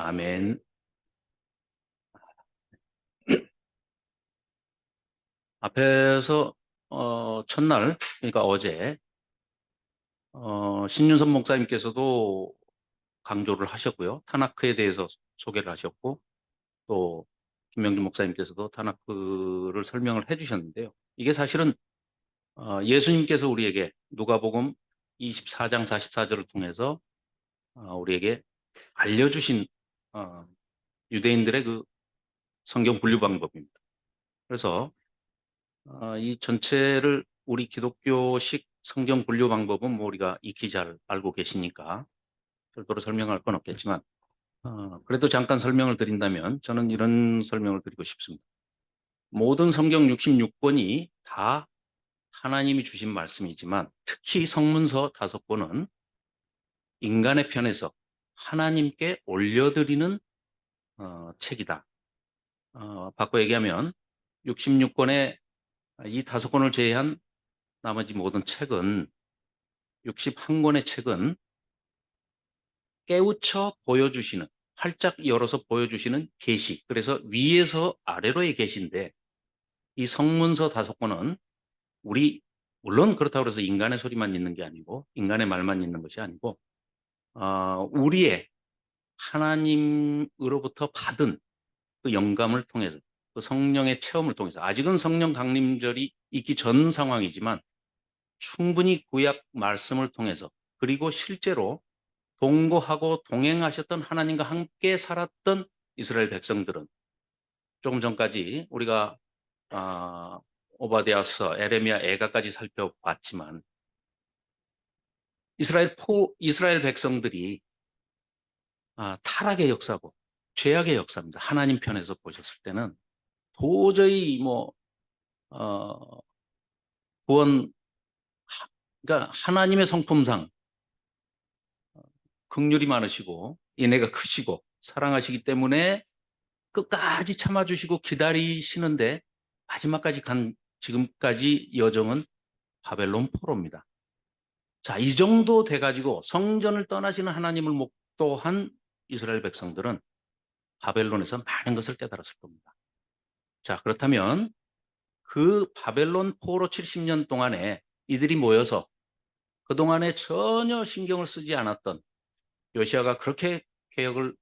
아멘. 앞에서 첫날, 그러니까 어제 신윤선 목사님께서도 강조를 하셨고요. 타나크에 대해서 소개를 하셨고, 또 김명준 목사님께서도 타나크를 설명을 해주셨는데요. 이게 사실은 예수님께서 우리에게 누가복음 24장 44절을 통해서 우리에게 알려주신 유대인들의 그 성경 분류 방법입니다. 그래서 이 전체를 우리 기독교식 성경 분류 방법은 뭐 우리가 익히 잘 알고 계시니까 별도로 설명할 건 없겠지만 그래도 잠깐 설명을 드린다면 저는 이런 설명을 드리고 싶습니다. 모든 성경 66권이 다 하나님이 주신 말씀이지만 특히 성문서 5권은 인간의 편에서 하나님께 올려드리는 책이다. 바꿔 얘기하면 66권의 이 5권을 제외한 나머지 모든 책은 61권의 책은 깨우쳐 보여주시는, 활짝 열어서 보여주시는 계시, 그래서 위에서 아래로의 계시인데 이 성문서 5권은 우리 물론 그렇다고 해서 인간의 소리만 있는 게 아니고 인간의 말만 있는 것이 아니고 우리의 하나님으로부터 받은 그 영감을 통해서 그 성령의 체험을 통해서 아직은 성령 강림절이 있기 전 상황이지만 충분히 구약 말씀을 통해서 그리고 실제로 동거하고 동행하셨던 하나님과 함께 살았던 이스라엘 백성들은 조금 전까지 우리가 오바댜서, 에레미야, 애가까지 살펴봤지만 이스라엘 백성들이 타락의 역사고 죄악의 역사입니다. 하나님 편에서 보셨을 때는 도저히 구원, 그러니까 하나님의 성품상 긍휼이 많으시고 인애가 크시고 사랑하시기 때문에 끝까지 참아주시고 기다리시는데 마지막까지 간 지금까지 여정은 바벨론 포로입니다. 자, 이 정도 돼가지고 성전을 떠나시는 하나님을 목도한 이스라엘 백성들은 바벨론에서 많은 것을 깨달았을 겁니다. 자, 그렇다면 그 바벨론 포로 70년 동안에 이들이 모여서 그동안에 전혀 신경을 쓰지 않았던 요시아가 그렇게 개혁을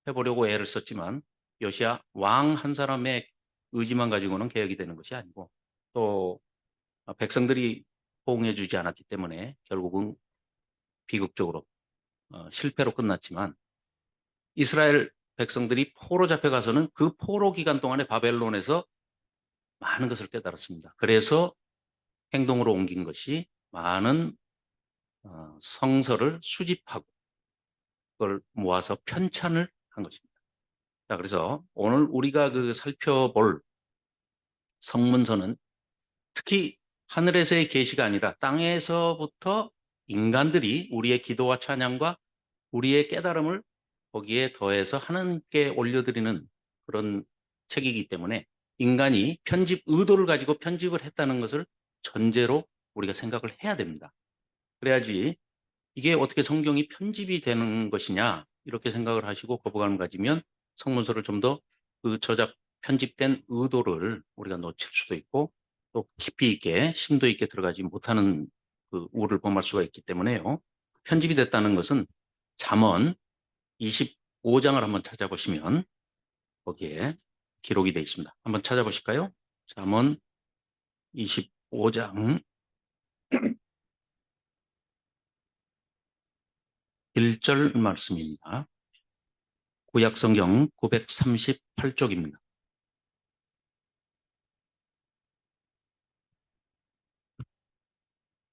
해보려고 애를 썼지만 요시아 왕 한 사람의 의지만 가지고는 개혁이 되는 것이 아니고 또 백성들이 호응해 주지 않았기 때문에 결국은 비극적으로 실패로 끝났지만 이스라엘 백성들이 포로 잡혀가서는 그 포로 기간 동안에 바벨론에서 많은 것을 깨달았습니다. 그래서 행동으로 옮긴 것이 많은 성서를 수집하고 그걸 모아서 편찬을 한 것입니다. 자, 그래서 오늘 우리가 살펴볼 성문서는 특히 하늘에서의 계시가 아니라 땅에서부터 인간들이 우리의 기도와 찬양과 우리의 깨달음을 거기에 더해서 하나님께 올려드리는 그런 책이기 때문에 인간이 편집 의도를 가지고 편집을 했다는 것을 전제로 우리가 생각을 해야 됩니다. 그래야지 이게 어떻게 성경이 편집이 되는 것이냐 이렇게 생각을 하시고 거부감을 가지면 성문서를 좀 더 그 저작 편집된 의도를 우리가 놓칠 수도 있고 또 깊이 있게 심도 있게 들어가지 못하는 그 우를 범할 수가 있기 때문에요. 편집이 됐다는 것은 잠언 25장을 한번 찾아보시면 거기에 기록이 되어 있습니다. 한번 찾아보실까요? 잠언 25장 1절 말씀입니다. 구약성경 938쪽입니다.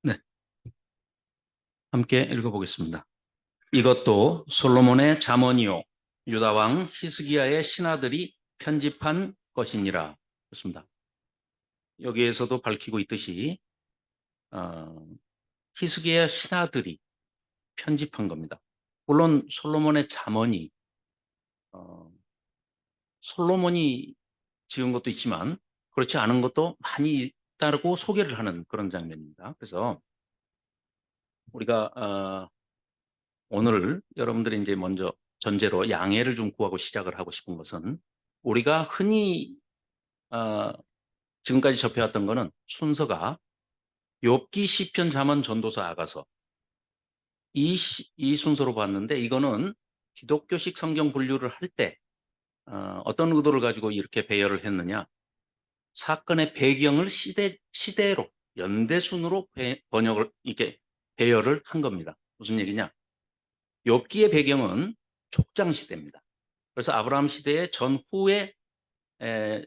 네, 함께 읽어보겠습니다. 이것도 솔로몬의 잠언이요 유다왕 히스기야의 신하들이 편집한 것이니라. 그렇습니다. 여기에서도 밝히고 있듯이 히스기야 신하들이 편집한 겁니다. 물론 솔로몬의 잠언이 솔로몬이 지은 것도 있지만 그렇지 않은 것도 많이 있다고 소개를 하는 그런 장면입니다. 그래서 우리가 오늘 여러분들이 이제 먼저 전제로 양해를 좀 구하고 시작을 하고 싶은 것은 우리가 흔히 지금까지 접해왔던 거는 순서가 욥기, 시편, 잠언, 전도서, 아가서 이 순서로 봤는데 이거는 기독교식 성경 분류를 할 때 어떤 의도를 가지고 이렇게 배열을 했느냐. 사건의 배경을 시대로 연대순으로 번역을 이렇게 배열을 한 겁니다. 무슨 얘기냐? 욥기의 배경은 족장 시대입니다. 그래서 아브라함 시대의 전후의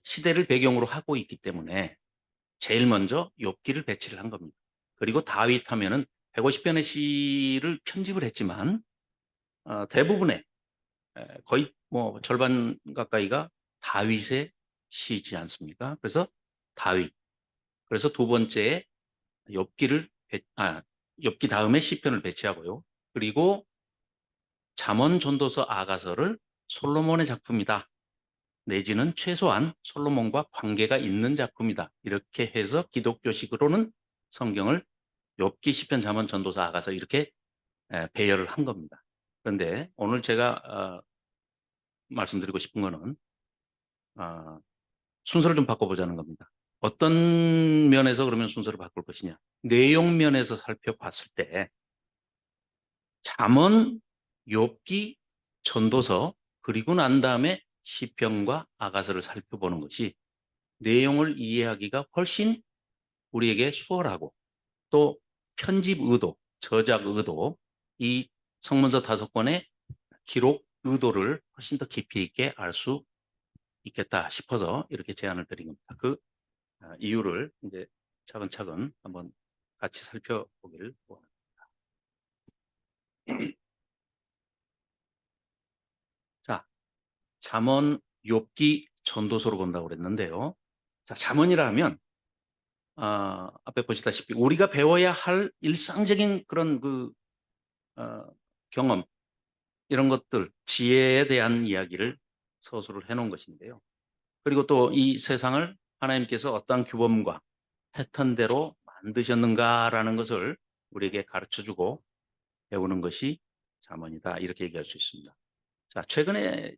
시대를 배경으로 하고 있기 때문에 제일 먼저 욥기를 배치를 한 겁니다. 그리고 다윗 하면은 150편의 시를 편집을 했지만 대부분의 거의 뭐 절반 가까이가 다윗의 시지 않습니까? 그래서 다윗. 그래서 두 번째에 욥기 다음에 시편을 배치하고요. 그리고 잠언, 전도서, 아가서를 솔로몬의 작품이다. 내지는 최소한 솔로몬과 관계가 있는 작품이다. 이렇게 해서 기독교식으로는 성경을 욥기, 시편, 잠언, 전도서, 아가서 이렇게 배열을 한 겁니다. 그런데 오늘 제가 말씀드리고 싶은 거는 순서를 좀 바꿔보자는 겁니다. 어떤 면에서 그러면 순서를 바꿀 것이냐. 내용 면에서 살펴봤을 때 잠언, 욥기, 전도서 그리고 난 다음에 시편과 아가서를 살펴보는 것이 내용을 이해하기가 훨씬 우리에게 수월하고 또 편집 의도, 저작 의도, 이 성문서 5권의 기록 의도를 훨씬 더 깊이 있게 알 수 있겠다 싶어서 이렇게 제안을 드린 겁니다. 그 이유를 이제 차근차근 한번 같이 살펴보기를 원합니다. 자, 잠언, 욥기, 전도서로 본다고 그랬는데요. 자, 잠언이라 하면 앞에 보시다시피 우리가 배워야 할 일상적인 그런 경험 이런 것들, 지혜에 대한 이야기를 서술을 해놓은 것인데요. 그리고 또 이 세상을 하나님께서 어떠한 규범과 패턴대로 만드셨는가라는 것을 우리에게 가르쳐주고 배우는 것이 잠언이다. 이렇게 얘기할 수 있습니다. 자, 최근에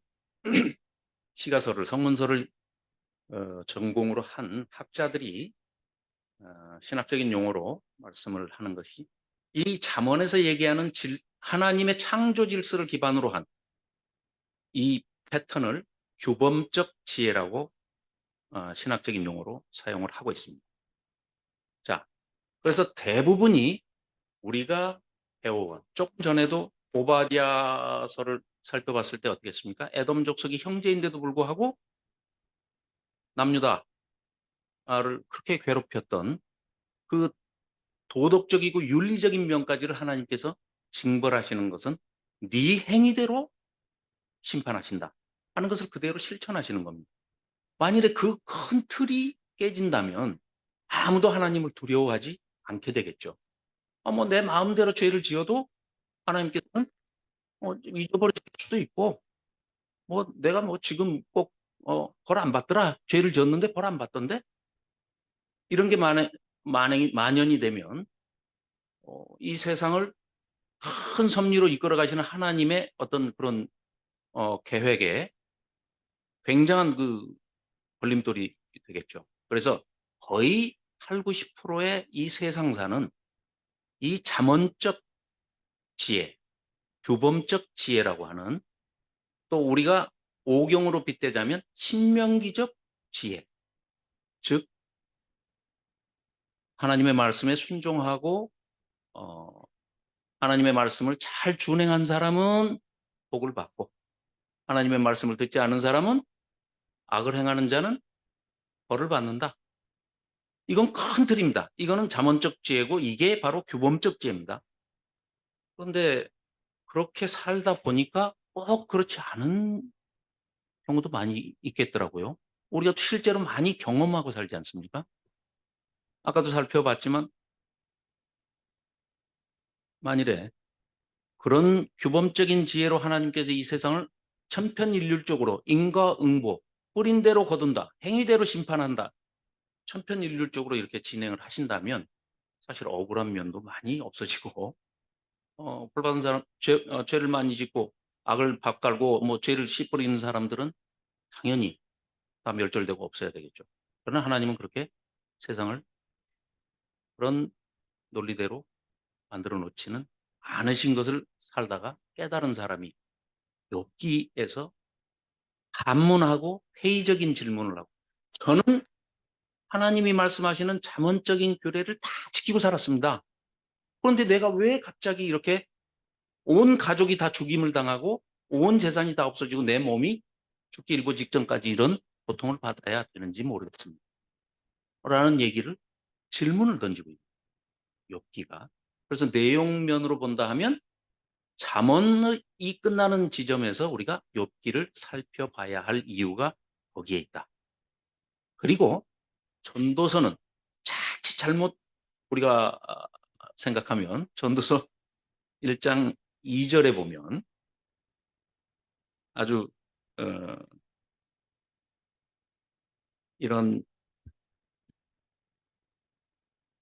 시가서를, 성문서를 전공으로 한 학자들이 신학적인 용어로 말씀을 하는 것이 이 잠언에서 얘기하는 하나님의 창조 질서를 기반으로 한 이 패턴을 규범적 지혜라고 신학적인 용어로 사용을 하고 있습니다. 자, 그래서 대부분이 우리가 배워온 조금 전에도 오바댜서를 살펴봤을 때 어떻겠습니까? 에돔 족속이 형제인데도 불구하고 남유다를 그렇게 괴롭혔던 그 도덕적이고 윤리적인 면까지를 하나님께서 징벌하시는 것은 네 행위대로 심판하신다 하는 것을 그대로 실천하시는 겁니다. 만일에 그 큰 틀이 깨진다면 아무도 하나님을 두려워하지 않게 되겠죠. 뭐 내 마음대로 죄를 지어도 하나님께서는 잊어버릴 수도 있고 뭐 내가 뭐 지금 꼭 벌 안 받더라. 죄를 지었는데 벌 안 받던데 이런 게 만연이 되면 이 세상을 큰 섭리로 이끌어 가시는 하나님의 어떤 그런 계획에 굉장한 그 걸림돌이 되겠죠. 그래서 거의 8, 90%의 이 세상사는 이 잠언적 지혜, 규범적 지혜라고 하는 또 우리가 오경으로 빗대자면 신명기적 지혜, 즉 하나님의 말씀에 순종하고 하나님의 말씀을 잘 준행한 사람은 복을 받고 하나님의 말씀을 듣지 않은 사람은 악을 행하는 자는 벌을 받는다. 이건 큰 틀입니다. 이거는 잠언적 지혜고 이게 바로 규범적 지혜입니다. 그런데 그렇게 살다 보니까 꼭 그렇지 않은 경우도 많이 있겠더라고요. 우리가 실제로 많이 경험하고 살지 않습니까? 아까도 살펴봤지만 만일에 그런 규범적인 지혜로 하나님께서 이 세상을 천편일률적으로 인과응보, 뿌린 대로 거둔다, 행위대로 심판한다, 천편일률적으로 이렇게 진행을 하신다면 사실 억울한 면도 많이 없어지고 벌 받은 사람 죄를 많이 짓고 악을 밥 깔고 뭐 죄를 씨 뿌리는 사람들은 당연히 다 멸절되고 없어야 되겠죠. 그러나 하나님은 그렇게 세상을 그런 논리대로 만들어 놓지는 않으신 것을 살다가 깨달은 사람이 욥기에서 반문하고 회의적인 질문을 하고, 저는 하나님이 말씀하시는 잠언적인 규례를 다 지키고 살았습니다. 그런데 내가 왜 갑자기 이렇게 온 가족이 다 죽임을 당하고 온 재산이 다 없어지고 내 몸이 죽기 일보 직전까지 이런 고통을 받아야 되는지 모르겠습니다. 라는 얘기를, 질문을 던지고 있는 욥기가. 그래서 내용면으로 본다 하면 잠언이 끝나는 지점에서 우리가 욥기를 살펴봐야 할 이유가 거기에 있다. 그리고 전도서는 자칫 잘못 우리가 생각하면 전도서 1장 2절에 보면 아주 이런,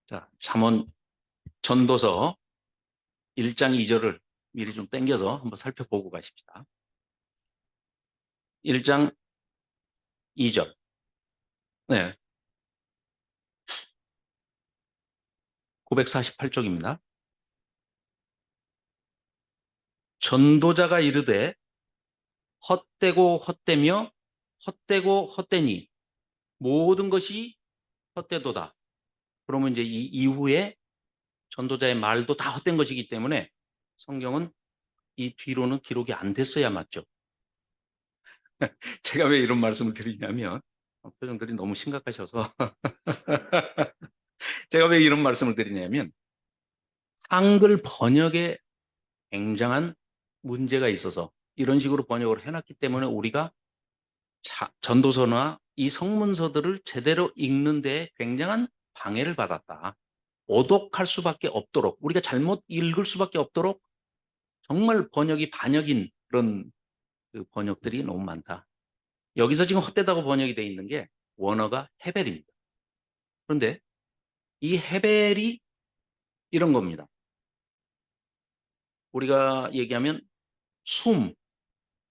자, 잠언 전도서 1장 2절을 미리 좀 땡겨서 한번 살펴보고 가십시다. 1장 2절. 네. 948쪽입니다. 전도자가 이르되 헛되고 헛되며 헛되고 헛되니 모든 것이 헛되도다. 그러면 이제 이 이후에 전도자의 말도 다 헛된 것이기 때문에 성경은 이 뒤로는 기록이 안 됐어야 맞죠. 제가 왜 이런 말씀을 드리냐면 표정들이 너무 심각하셔서 제가 왜 이런 말씀을 드리냐면 한글 번역에 굉장한 문제가 있어서 이런 식으로 번역을 해놨기 때문에 우리가 전도서나 이 성문서들을 제대로 읽는 데 굉장한 방해를 받았다. 오독할 수밖에 없도록, 우리가 잘못 읽을 수밖에 없도록 정말 번역이 반역인 그런 그 번역들이 너무 많다. 여기서 지금 헛되다고 번역이 되어 있는 게 원어가 헤벨입니다. 그런데 이 헤벨이 이런 겁니다. 우리가 얘기하면 숨,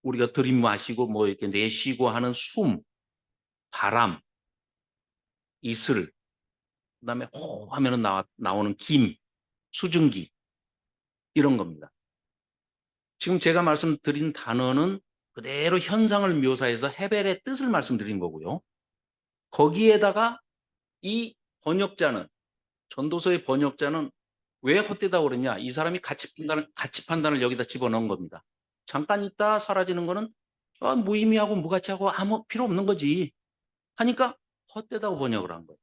우리가 들이마시고 뭐 이렇게 내쉬고 하는 숨, 바람, 이슬, 그다음에 호 하면은 나오는 김, 수증기, 이런 겁니다. 지금 제가 말씀드린 단어는 그대로 현상을 묘사해서 헤벨의 뜻을 말씀드린 거고요. 거기에다가 이 번역자는, 전도서의 번역자는 왜 헛되다고 그러냐? 이 사람이 가치 판단을 여기다 집어넣은 겁니다. 잠깐 있다 사라지는 거는 무의미하고 무가치하고 아무 필요 없는 거지 하니까 헛되다고 번역을 한 거예요.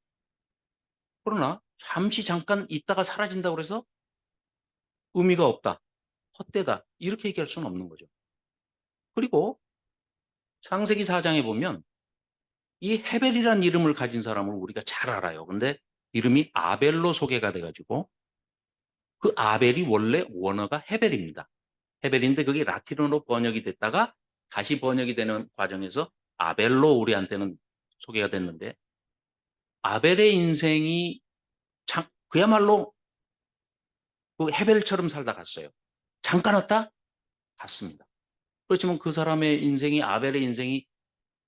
그러나 잠깐 있다가 사라진다고 해서 의미가 없다, 헛되다, 이렇게 얘기할 수는 없는 거죠. 그리고 창세기 4장에 보면 이 헤벨이라는 이름을 가진 사람을 우리가 잘 알아요. 근데 이름이 아벨로 소개가 돼가지고 그 아벨이 원래 원어가 헤벨입니다. 헤벨인데 그게 라틴어로 번역이 됐다가 다시 번역이 되는 과정에서 아벨로 우리한테는 소개가 됐는데, 아벨의 인생이 참 그야말로 그 헤벨처럼 살다 갔어요. 잠깐 왔다 갔습니다. 그렇지만 그 사람의 인생이, 아벨의 인생이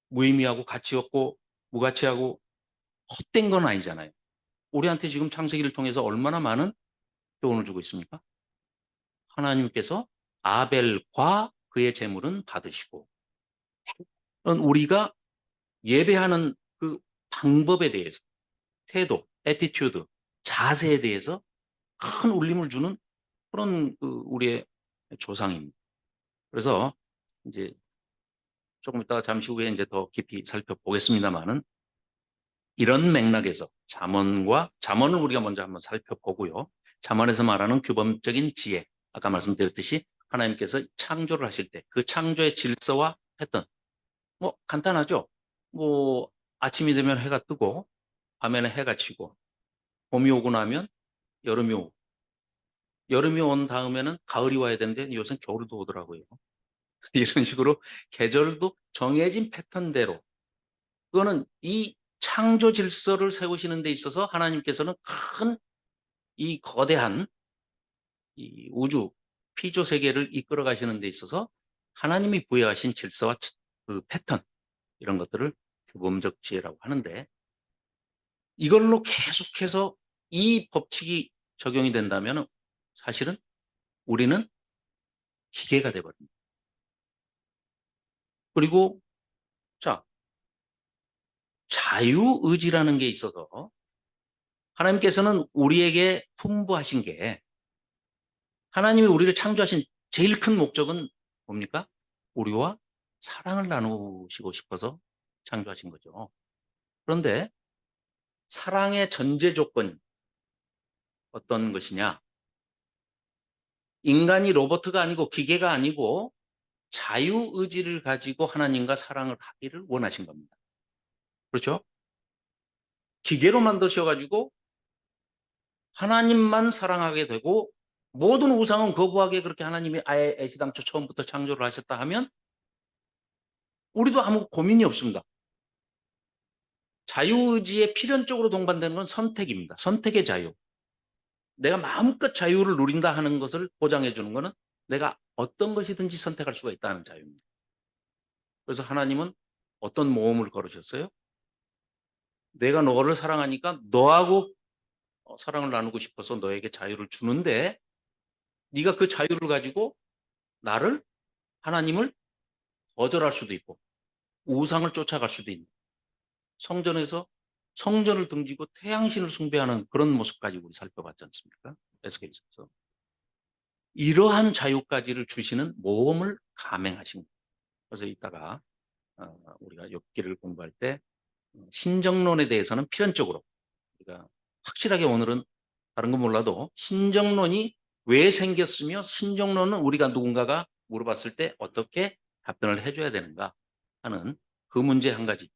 무의미하고 가치 없고 무가치하고 헛된 건 아니잖아요. 우리한테 지금 창세기를 통해서 얼마나 많은 교훈을 주고 있습니까? 하나님께서 아벨과 그의 재물은 받으시고, 우리가 예배하는 그 방법에 대해서, 태도, 애티튜드, 자세에 대해서 큰 울림을 주는 그런 우리의 조상입니다. 그래서 이제 조금 이따가 잠시 후에 이제 더 깊이 살펴보겠습니다만은, 이런 맥락에서 잠언을 우리가 먼저 한번 살펴보고요. 잠언에서 말하는 규범적인 지혜, 아까 말씀드렸듯이 하나님께서 창조를 하실 때 그 창조의 질서와 패턴, 뭐 간단하죠. 뭐 아침이 되면 해가 뜨고 밤에는 해가 지고, 봄이 오고 나면 여름이 오고, 여름이 온 다음에는 가을이 와야 되는데 요새는 겨울도 오더라고요. 이런 식으로 계절도 정해진 패턴대로, 그거는 이 창조 질서를 세우시는 데 있어서 하나님께서는 큰 이 거대한 이 우주 피조 세계를 이끌어 가시는 데 있어서 하나님이 부여하신 질서와 그 패턴, 이런 것들을 규범적 지혜라고 하는데, 이걸로 계속해서 이 법칙이 적용이 된다면 사실은 우리는 기계가 돼버립니다. 그리고 자, 자유의지라는 게 있어서 하나님께서는 우리에게 풍부하신 게, 하나님이 우리를 창조하신 제일 큰 목적은 뭡니까? 우리와 사랑을 나누시고 싶어서 창조하신 거죠. 그런데 사랑의 전제 조건이 어떤 것이냐? 인간이 로봇가 아니고 기계가 아니고 자유의지를 가지고 하나님과 사랑을 하기를 원하신 겁니다. 그렇죠? 기계로 만드셔가지고 하나님만 사랑하게 되고 모든 우상은 거부하게, 그렇게 하나님이 아예 애시당초 처음부터 창조를 하셨다 하면 우리도 아무 고민이 없습니다. 자유의지에 필연적으로 동반되는 건 선택입니다. 선택의 자유. 내가 마음껏 자유를 누린다 하는 것을 보장해 주는 것은 내가 어떤 것이든지 선택할 수가 있다는 자유입니다. 그래서 하나님은 어떤 모험을 걸으셨어요? 내가 너를 사랑하니까 너하고 사랑을 나누고 싶어서 너에게 자유를 주는데, 네가 그 자유를 가지고 나를, 하나님을 거절할 수도 있고 우상을 쫓아갈 수도 있는, 성전에서 성전을 등지고 태양신을 숭배하는 그런 모습까지 우리 살펴봤지 않습니까? 에스겔에서. 이러한 자유까지를 주시는 모험을 감행하신 거예요. 그래서 이따가 우리가 욥기를 공부할 때 신정론에 대해서는 필연적으로 우리가 확실하게, 오늘은 다른 건 몰라도 신정론이 왜 생겼으며 신정론은 우리가 누군가가 물어봤을 때 어떻게 답변을 해줘야 되는가 하는 그 문제 한 가지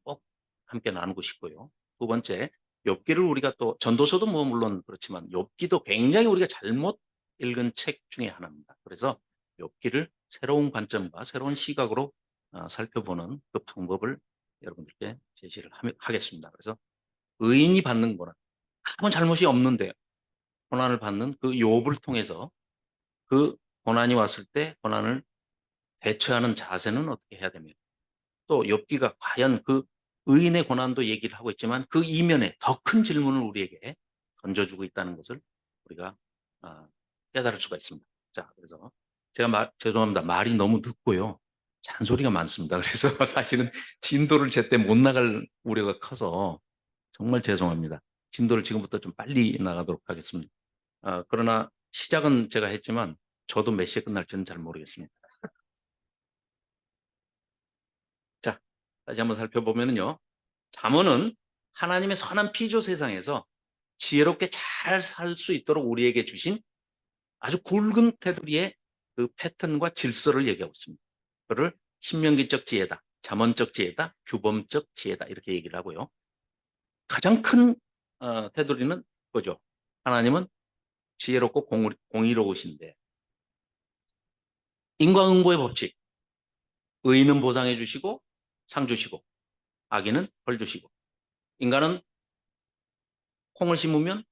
꼭 함께 나누고 싶고요. 두 번째, 욥기를 우리가 또 전도서도 뭐 물론 그렇지만 욥기도 굉장히 우리가 잘못 읽은 책 중에 하나입니다. 그래서 욥기를 새로운 관점과 새로운 시각으로 살펴보는 그 방법을 여러분들께 제시를 하겠습니다. 그래서 의인이 받는 고난, 아무 잘못이 없는데 고난을 받는 그 욥을 통해서 그 고난이 왔을 때 고난을 대처하는 자세는 어떻게 해야 됩니까? 또 욥기가 과연 그 의인의 고난도 얘기를 하고 있지만 그 이면에 더 큰 질문을 우리에게 던져주고 있다는 것을 우리가 깨달을 수가 있습니다. 자, 그래서 제가 죄송합니다. 말이 너무 늦고요. 잔소리가 많습니다. 그래서 사실은 진도를 제때 못 나갈 우려가 커서 정말 죄송합니다. 진도를 지금부터 좀 빨리 나가도록 하겠습니다. 그러나 시작은 제가 했지만 저도 몇 시에 끝날지는 잘 모르겠습니다. 자, 다시 한번 살펴보면요. 잠언은 하나님의 선한 피조 세상에서 지혜롭게 잘 살 수 있도록 우리에게 주신 아주 굵은 테두리의 그 패턴과 질서를 얘기하고 있습니다. 그를 신명기적 지혜다, 잠언적 지혜다, 규범적 지혜다, 이렇게 얘기를 하고요. 가장 큰 테두리는 그거죠. 하나님은 지혜롭고 공의로우신데, 인과응보의 법칙, 의인은 보상해 주시고 상 주시고 악인은 벌 주시고, 인간은 콩을 심으면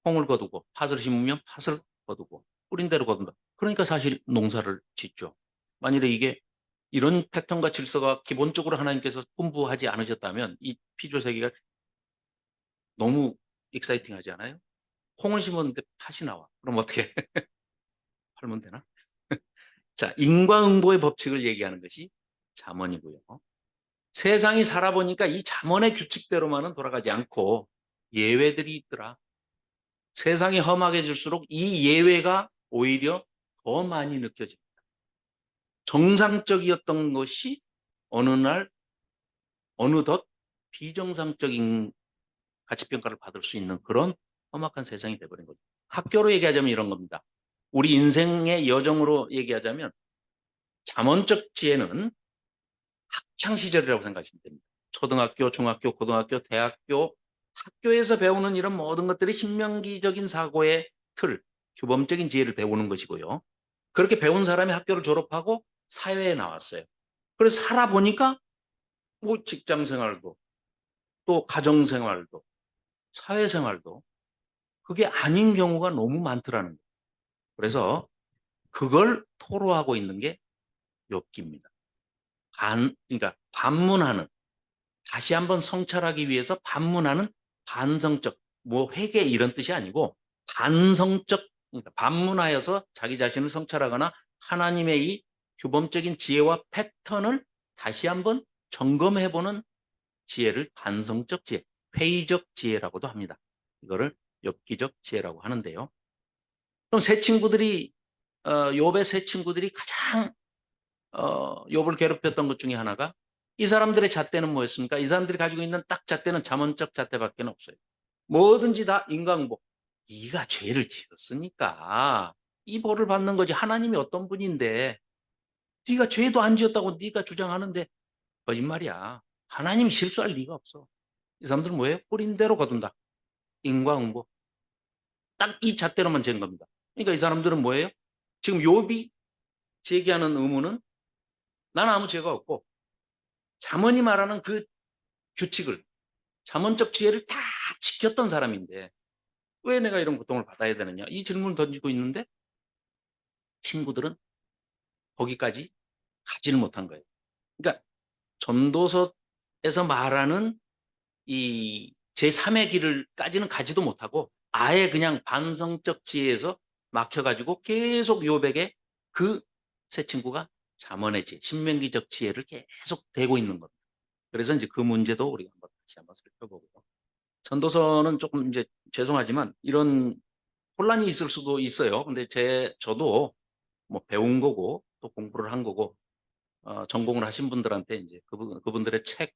콩을 거두고 팥을 심으면 팥을 거두고 뿌린 대로 거둔다. 그러니까 사실 농사를 짓죠. 만일에 이게 이런 패턴과 질서가 기본적으로 하나님께서 분부하지 않으셨다면 이 피조세계가 너무 익사이팅하지 않아요? 콩을 심었는데 팥이 나와. 그럼 어떻게 팔면 되나? 자, 인과응보의 법칙을 얘기하는 것이 잠언이고요. 세상이 살아보니까 이 잠언의 규칙대로만은 돌아가지 않고 예외들이 있더라. 세상이 험악해질수록 이 예외가 오히려 더 많이 느껴집니다. 정상적이었던 것이 어느 날 어느덧 비정상적인 가치평가를 받을 수 있는 그런 험악한 세상이 돼버린 거죠. 학교로 얘기하자면 이런 겁니다. 우리 인생의 여정으로 얘기하자면 잠언적 지혜는 학창 시절이라고 생각하시면 됩니다. 초등학교, 중학교, 고등학교, 대학교, 학교에서 배우는 이런 모든 것들이 신명기적인 사고의 틀, 규범적인 지혜를 배우는 것이고요. 그렇게 배운 사람이 학교를 졸업하고 사회에 나왔어요. 그래서 살아보니까 뭐 직장 생활도 또 가정 생활도 사회생활도 그게 아닌 경우가 너무 많더라는 거예요. 그래서 그걸 토로하고 있는 게 욥기입니다. 그러니까 반문하는, 다시 한번 성찰하기 위해서 반문하는 반성적, 뭐 회개 이런 뜻이 아니고 반성적, 그러니까 반문하여서 자기 자신을 성찰하거나 하나님의 이 규범적인 지혜와 패턴을 다시 한번 점검해보는 지혜를 반성적 지혜, 회의적 지혜라고도 합니다. 이거를 엽기적 지혜라고 하는데요. 그럼 세 친구들이 욥의 세 친구들이 가장 욥을 괴롭혔던 것 중에 하나가, 이 사람들의 잣대는 뭐였습니까? 이 사람들이 가지고 있는 딱 잣대는 잠언적 잣대밖에 없어요. 뭐든지 다 인과응보. 네가 죄를 지었으니까 이 벌을 받는 거지. 하나님이 어떤 분인데 네가 죄도 안 지었다고 네가 주장하는데 거짓말이야. 하나님이 실수할 리가 없어. 이 사람들은 뭐예요? 뿌린 대로 거둔다. 인과응보. 딱 이 잣대로만 잰 겁니다. 그러니까 이 사람들은 뭐예요? 지금 욥이 제기하는 의문은, 나는 아무 죄가 없고 잠언이 말하는 그 규칙을, 잠언적 지혜를 다 지켰던 사람인데 왜 내가 이런 고통을 받아야 되느냐, 이 질문을 던지고 있는데 친구들은 거기까지 가지는 못한 거예요. 그러니까 전도서에서 말하는 이 제3의 길을까지는 가지도 못하고 아예 그냥 반성적 지혜에서 막혀가지고 계속 욥에게 그 세 친구가 잠언의 지혜, 신명기적 지혜를 계속 대고 있는 겁니다. 그래서 이제 그 문제도 우리가 다시 한번 살펴보고요. 전도서는 조금 이제 죄송하지만 이런 혼란이 있을 수도 있어요. 근데 저도 뭐 배운 거고 또 공부를 한 거고, 전공을 하신 분들한테 이제 그분들의 책,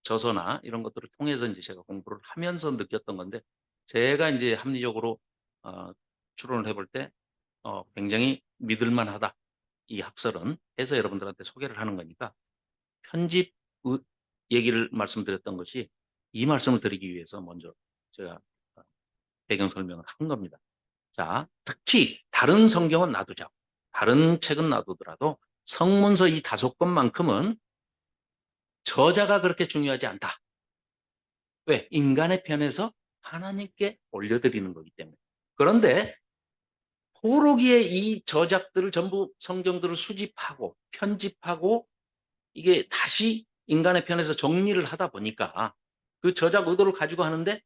저서나 이런 것들을 통해서 이제 제가 공부를 하면서 느꼈던 건데, 제가 이제 합리적으로 추론을 해볼 때 굉장히 믿을만하다. 이 학설은 해서 여러분들한테 소개를 하는 거니까, 편집 얘기를 말씀드렸던 것이 이 말씀을 드리기 위해서 먼저 제가 배경 설명을 한 겁니다. 자, 특히 다른 성경은 놔두자. 다른 책은 놔두더라도 성문서 이 5권만큼은 저자가 그렇게 중요하지 않다. 왜? 인간의 편에서 하나님께 올려드리는 거기 때문에. 그런데 포로기에 이 저작들을 전부, 성경들을 수집하고 편집하고 이게 다시 인간의 편에서 정리를 하다 보니까 그 저작 의도를 가지고 하는데,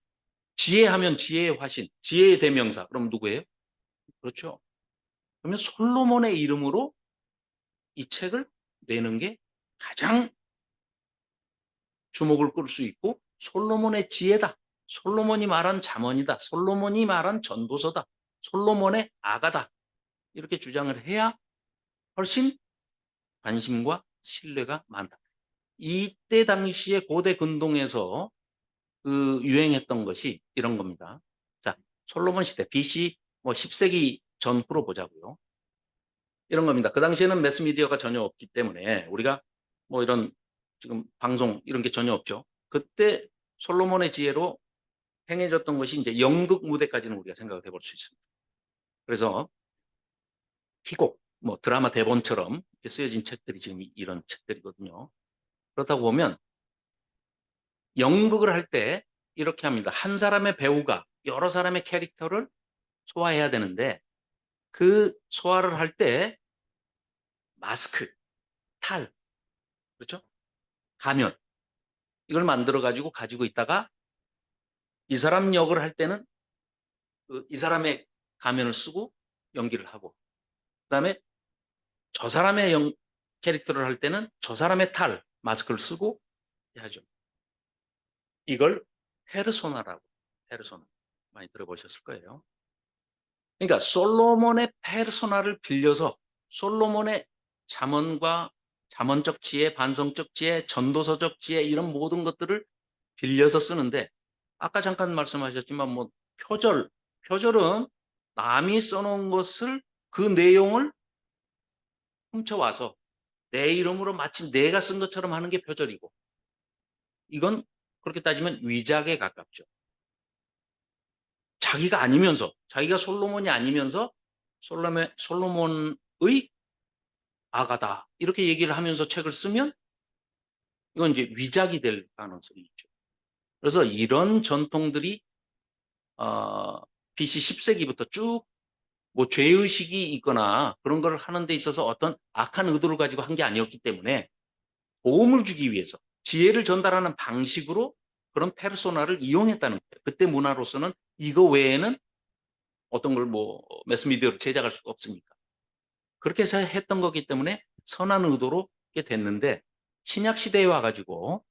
지혜하면 지혜의 화신, 지혜의 대명사. 그럼 누구예요? 그렇죠. 그러면 솔로몬의 이름으로 이 책을 내는 게 가장 주목을 끌 수 있고, 솔로몬의 지혜다, 솔로몬이 말한 잠언이다, 솔로몬이 말한 전도서다, 솔로몬의 아가다, 이렇게 주장을 해야 훨씬 관심과 신뢰가 많다. 이때 당시에 고대 근동에서 그 유행했던 것이 이런 겁니다. 자, 솔로몬 시대 BC 뭐 10세기 전후로 보자고요. 이런 겁니다. 그 당시에는 매스미디어가 전혀 없기 때문에 우리가 뭐 이런 지금 방송 이런 게 전혀 없죠. 그때 솔로몬의 지혜로 행해졌던 것이 이제 연극 무대까지는 우리가 생각을 해볼 수 있습니다. 그래서 희곡, 뭐 드라마 대본처럼 이렇게 쓰여진 책들이 지금 이런 책들이거든요. 그렇다고 보면 연극을 할 때 이렇게 합니다. 한 사람의 배우가 여러 사람의 캐릭터를 소화해야 되는데, 그 소화를 할 때 마스크, 탈, 그렇죠? 가면, 이걸 만들어 가지고 있다가 이 사람 역을 할 때는 이 사람의 가면을 쓰고 연기를 하고, 그다음에 저 사람의 캐릭터를 할 때는 저 사람의 탈, 마스크를 쓰고 하죠. 이걸 페르소나라고, 페르소나 많이 들어보셨을 거예요. 그러니까 솔로몬의 페르소나를 빌려서 솔로몬의 잠언과 잠언적 지혜, 반성적 지혜, 전도서적 지혜, 이런 모든 것들을 빌려서 쓰는데, 아까 잠깐 말씀하셨지만 뭐 표절은 남이 써놓은 것을, 그 내용을 훔쳐와서 내 이름으로 마치 내가 쓴 것처럼 하는 게 표절이고, 이건 그렇게 따지면 위작에 가깝죠. 자기가 솔로몬이 아니면서 솔로몬의 아가다 이렇게 얘기를 하면서 책을 쓰면 이건 이제 위작이 될 가능성이 있죠. 그래서 이런 전통들이 BC 10세기부터 쭉 뭐 죄의식이 있거나 그런 걸 하는 데 있어서 어떤 악한 의도를 가지고 한 게 아니었기 때문에 도움을 주기 위해서 지혜를 전달하는 방식으로 그런 페르소나를 이용했다는 거예요. 그때 문화로서는 이거 외에는 어떤 걸 뭐 매스미디어로 제작할 수가 없으니까. 그렇게 해서 했던 거기 때문에 선한 의도로 이게 됐는데 신약 시대에 와가지고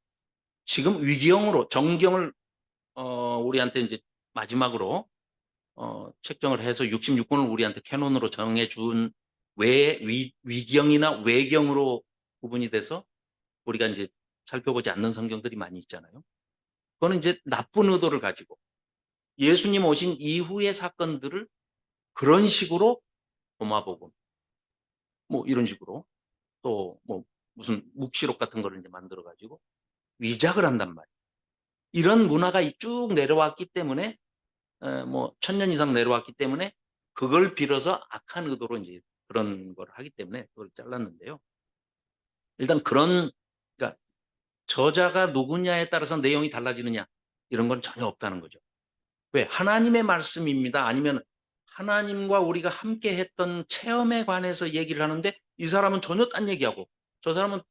지금 위기형으로 정경을 우리한테 이제 마지막으로 책정을 해서 66권을 우리한테 캐논으로 정해준 외에 위경이나 외경으로 구분이 돼서 우리가 이제 살펴보지 않는 성경들이 많이 있잖아요. 그거는 이제 나쁜 의도를 가지고 예수님 오신 이후의 사건들을 그런 식으로 도마복음 뭐 이런 식으로 또 뭐 무슨 묵시록 같은 거를 이제 만들어 가지고 위작을 한단 말이에요. 이런 문화가 쭉 내려왔기 때문에 뭐 1000년 이상 내려왔기 때문에 그걸 빌어서 악한 의도로 이제 그런 걸 하기 때문에 그걸 잘랐는데요. 일단 그러니까 저자가 누구냐에 따라서 내용이 달라지느냐 이런 건 전혀 없다는 거죠. 왜? 하나님의 말씀입니다. 아니면 하나님과 우리가 함께 했던 체험에 관해서 얘기를 하는데 이 사람은 전혀 딴 얘기하고 저 사람은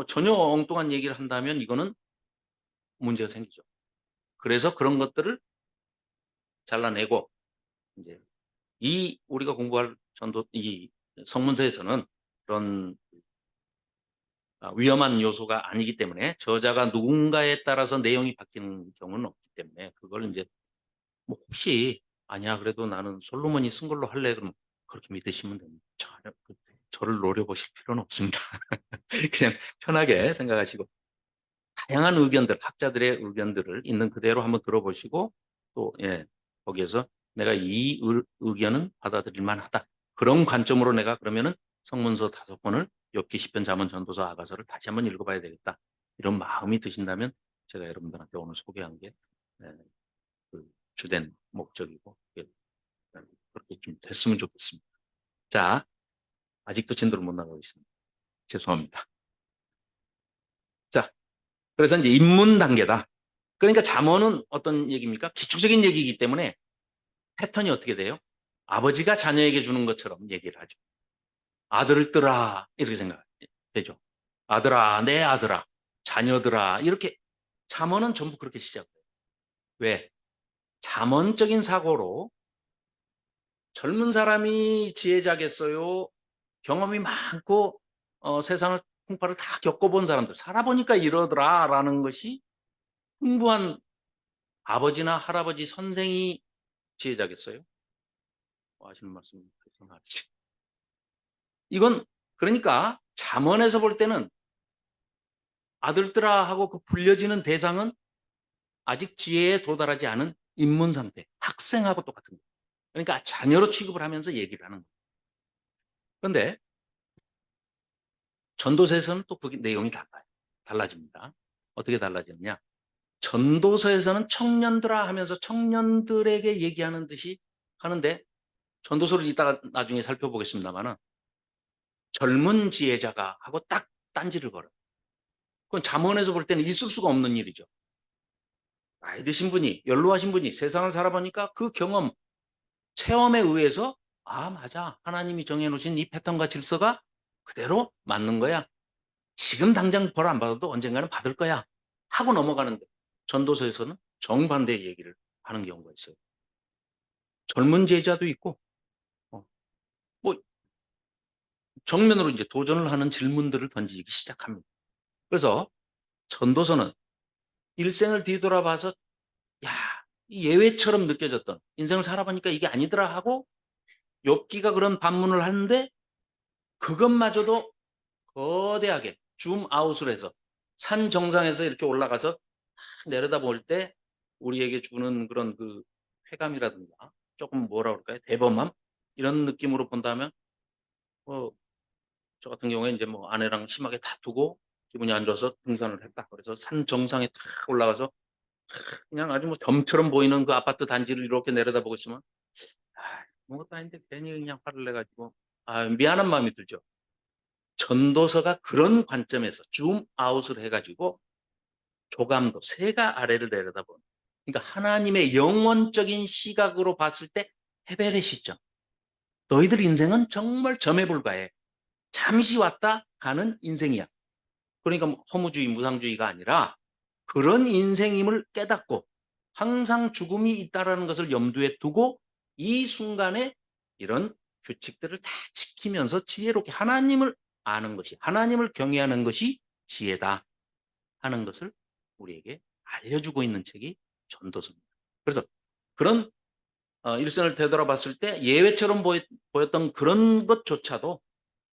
전혀 엉뚱한 얘기를 한다면 이거는 문제가 생기죠. 그래서 그런 것들을 잘라내고 이제 이 우리가 공부할 이 성문서에서는 그런 위험한 요소가 아니기 때문에 저자가 누군가에 따라서 내용이 바뀌는 경우는 없기 때문에 그걸 이제 뭐 혹시 아니야 그래도 나는 솔로몬이 쓴 걸로 할래 그럼 그렇게 믿으시면 됩니다. 전혀 저를 노려보실 필요는 없습니다. 그냥 편하게 생각하시고 다양한 의견들, 학자들의 의견들을 있는 그대로 한번 들어보시고 또 거기에서 내가 이 의견은 받아들일 만하다. 그런 관점으로 내가 그러면은 성문서 5권을 욥기, 시편, 잠언, 전도서, 아가서를 다시 한번 읽어봐야 되겠다. 이런 마음이 드신다면 제가 여러분들한테 오늘 소개한 게 그 주된 목적이고 그렇게 좀 됐으면 좋겠습니다. 자, 아직도 진도를 못 나가고 있습니다. 죄송합니다. 자, 그래서 이제 입문 단계다. 그러니까 잠언은 어떤 얘기입니까? 기초적인 얘기이기 때문에 패턴이 어떻게 돼요? 아버지가 자녀에게 주는 것처럼 얘기를 하죠. 아들들아 이렇게 생각되죠. 아들아, 내 아들아, 자녀들아 이렇게 잠언은 전부 그렇게 시작해요. 왜? 잠언적인 사고로 젊은 사람이 지혜자겠어요? 경험이 많고 세상을 풍파를 다 겪어본 사람들 살아보니까 이러더라라는 것이 풍부한 아버지나 할아버지 선생이 지혜자겠어요? 뭐 하시는 말씀 말이지. 이건 그러니까 잠언에서 볼 때는 아들들아 하고 그 불려지는 대상은 아직 지혜에 도달하지 않은 입문 상태, 학생하고 똑같은 거예요. 그러니까 자녀로 취급을 하면서 얘기를 하는 거예요. 그런데 전도서에서는 또 그 내용이 달라요. 달라집니다. 어떻게 달라지느냐? 전도서에서는 청년들아 하면서 청년들에게 얘기하는 듯이 하는데 전도서를 이따가 나중에 살펴보겠습니다만은 젊은 지혜자가 하고 딱 딴지를 걸어요. 그건 잠언에서 볼 때는 있을 수가 없는 일이죠. 나이 드신 분이 연로하신 분이 세상을 살아보니까 그 경험, 체험에 의해서 아 맞아 하나님이 정해놓으신 이 패턴과 질서가 그대로 맞는 거야. 지금 당장 벌 안 받아도 언젠가는 받을 거야 하고 넘어가는데 전도서에서는 정반대의 얘기를 하는 경우가 있어요. 젊은 제자도 있고 뭐 정면으로 이제 도전을 하는 질문들을 던지기 시작합니다. 그래서 전도서는 일생을 뒤돌아봐서 야, 이 예외처럼 느껴졌던 인생을 살아보니까 이게 아니더라 하고 욥기가 그런 반문을 하는데 그것마저도 거대하게 줌아웃을 해서 산 정상에서 이렇게 올라가서 내려다볼 때 우리에게 주는 그런 그 쾌감이라든가 조금 뭐라 그럴까요? 대범함 이런 느낌으로 본다면 저 같은 경우에 이제 뭐 아내랑 심하게 다투고 기분이 안 좋아서 등산을 했다. 그래서 산 정상에 탁 올라가서 그냥 아주 뭐 점처럼 보이는 그 아파트 단지를 이렇게 내려다보고 있으면 아무것도 아닌데 괜히 그냥 화를 내가지고 미안한 마음이 들죠. 전도서가 그런 관점에서 줌아웃을 해가지고 조감도 새가 아래를 내려다보는 그러니까 하나님의 영원적인 시각으로 봤을 때 헤벨의 시점 너희들 인생은 정말 점에 불과해. 잠시 왔다 가는 인생이야. 그러니까 뭐 허무주의, 무상주의가 아니라 그런 인생임을 깨닫고 항상 죽음이 있다는 것을 염두에 두고 이 순간에 이런 규칙들을 다 지키면서 지혜롭게 하나님을 아는 것이, 하나님을 경외하는 것이 지혜다 하는 것을 우리에게 알려주고 있는 책이 전도서입니다. 그래서 그런 일생을 되돌아봤을 때 예외처럼 보였던 그런 것조차도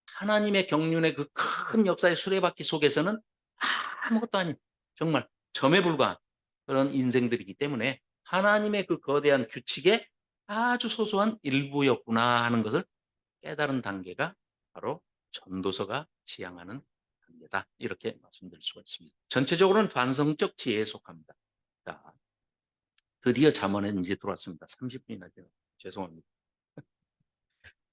하나님의 경륜의 그 큰 역사의 수레바퀴 속에서는 아무것도 아닌 정말 점에 불과한 그런 인생들이기 때문에 하나님의 그 거대한 규칙의 아주 소소한 일부였구나 하는 것을 깨달은 단계가 바로 전도서가 지향하는 단계다. 이렇게 말씀드릴 수가 있습니다. 전체적으로는 반성적 지혜에 속합니다. 자, 드디어 잠언에 이제 들어왔습니다. 30분이나 돼요. 죄송합니다.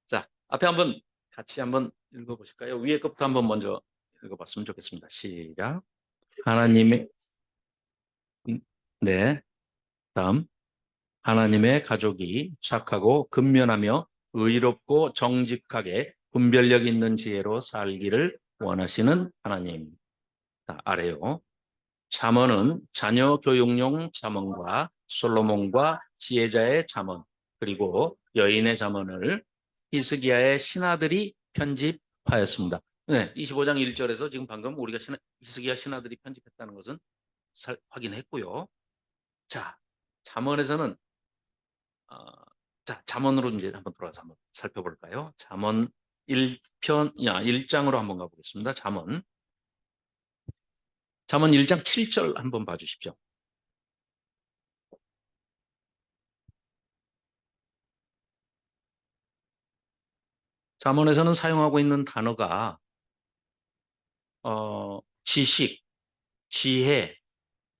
자, 앞에 한번 같이 한번 읽어보실까요? 위에 것부터 한번 먼저 읽어봤으면 좋겠습니다. 시작. 하나님의 네, 다음 하나님의 가족이 착하고 근면하며 의롭고 정직하게 분별력 있는 지혜로 살기를 원하시는 하나님. 자, 아래요. 잠언은 자녀 교육용 잠언과 솔로몬과 지혜자의 잠언 그리고 여인의 잠언을 히스기야의 신하들이 편집하였습니다. 네, 25장 1절에서 지금 방금 우리가 히스기야 신하들이 편집했다는 것은 확인했고요. 자, 잠언에서는 자, 잠언으로 이제 한번 돌아가서 한번 살펴볼까요? 잠언 1장으로 한번 가보겠습니다. 잠언 1장 7절 한번 봐주십시오. 잠언에서는 사용하고 있는 단어가 지식, 지혜,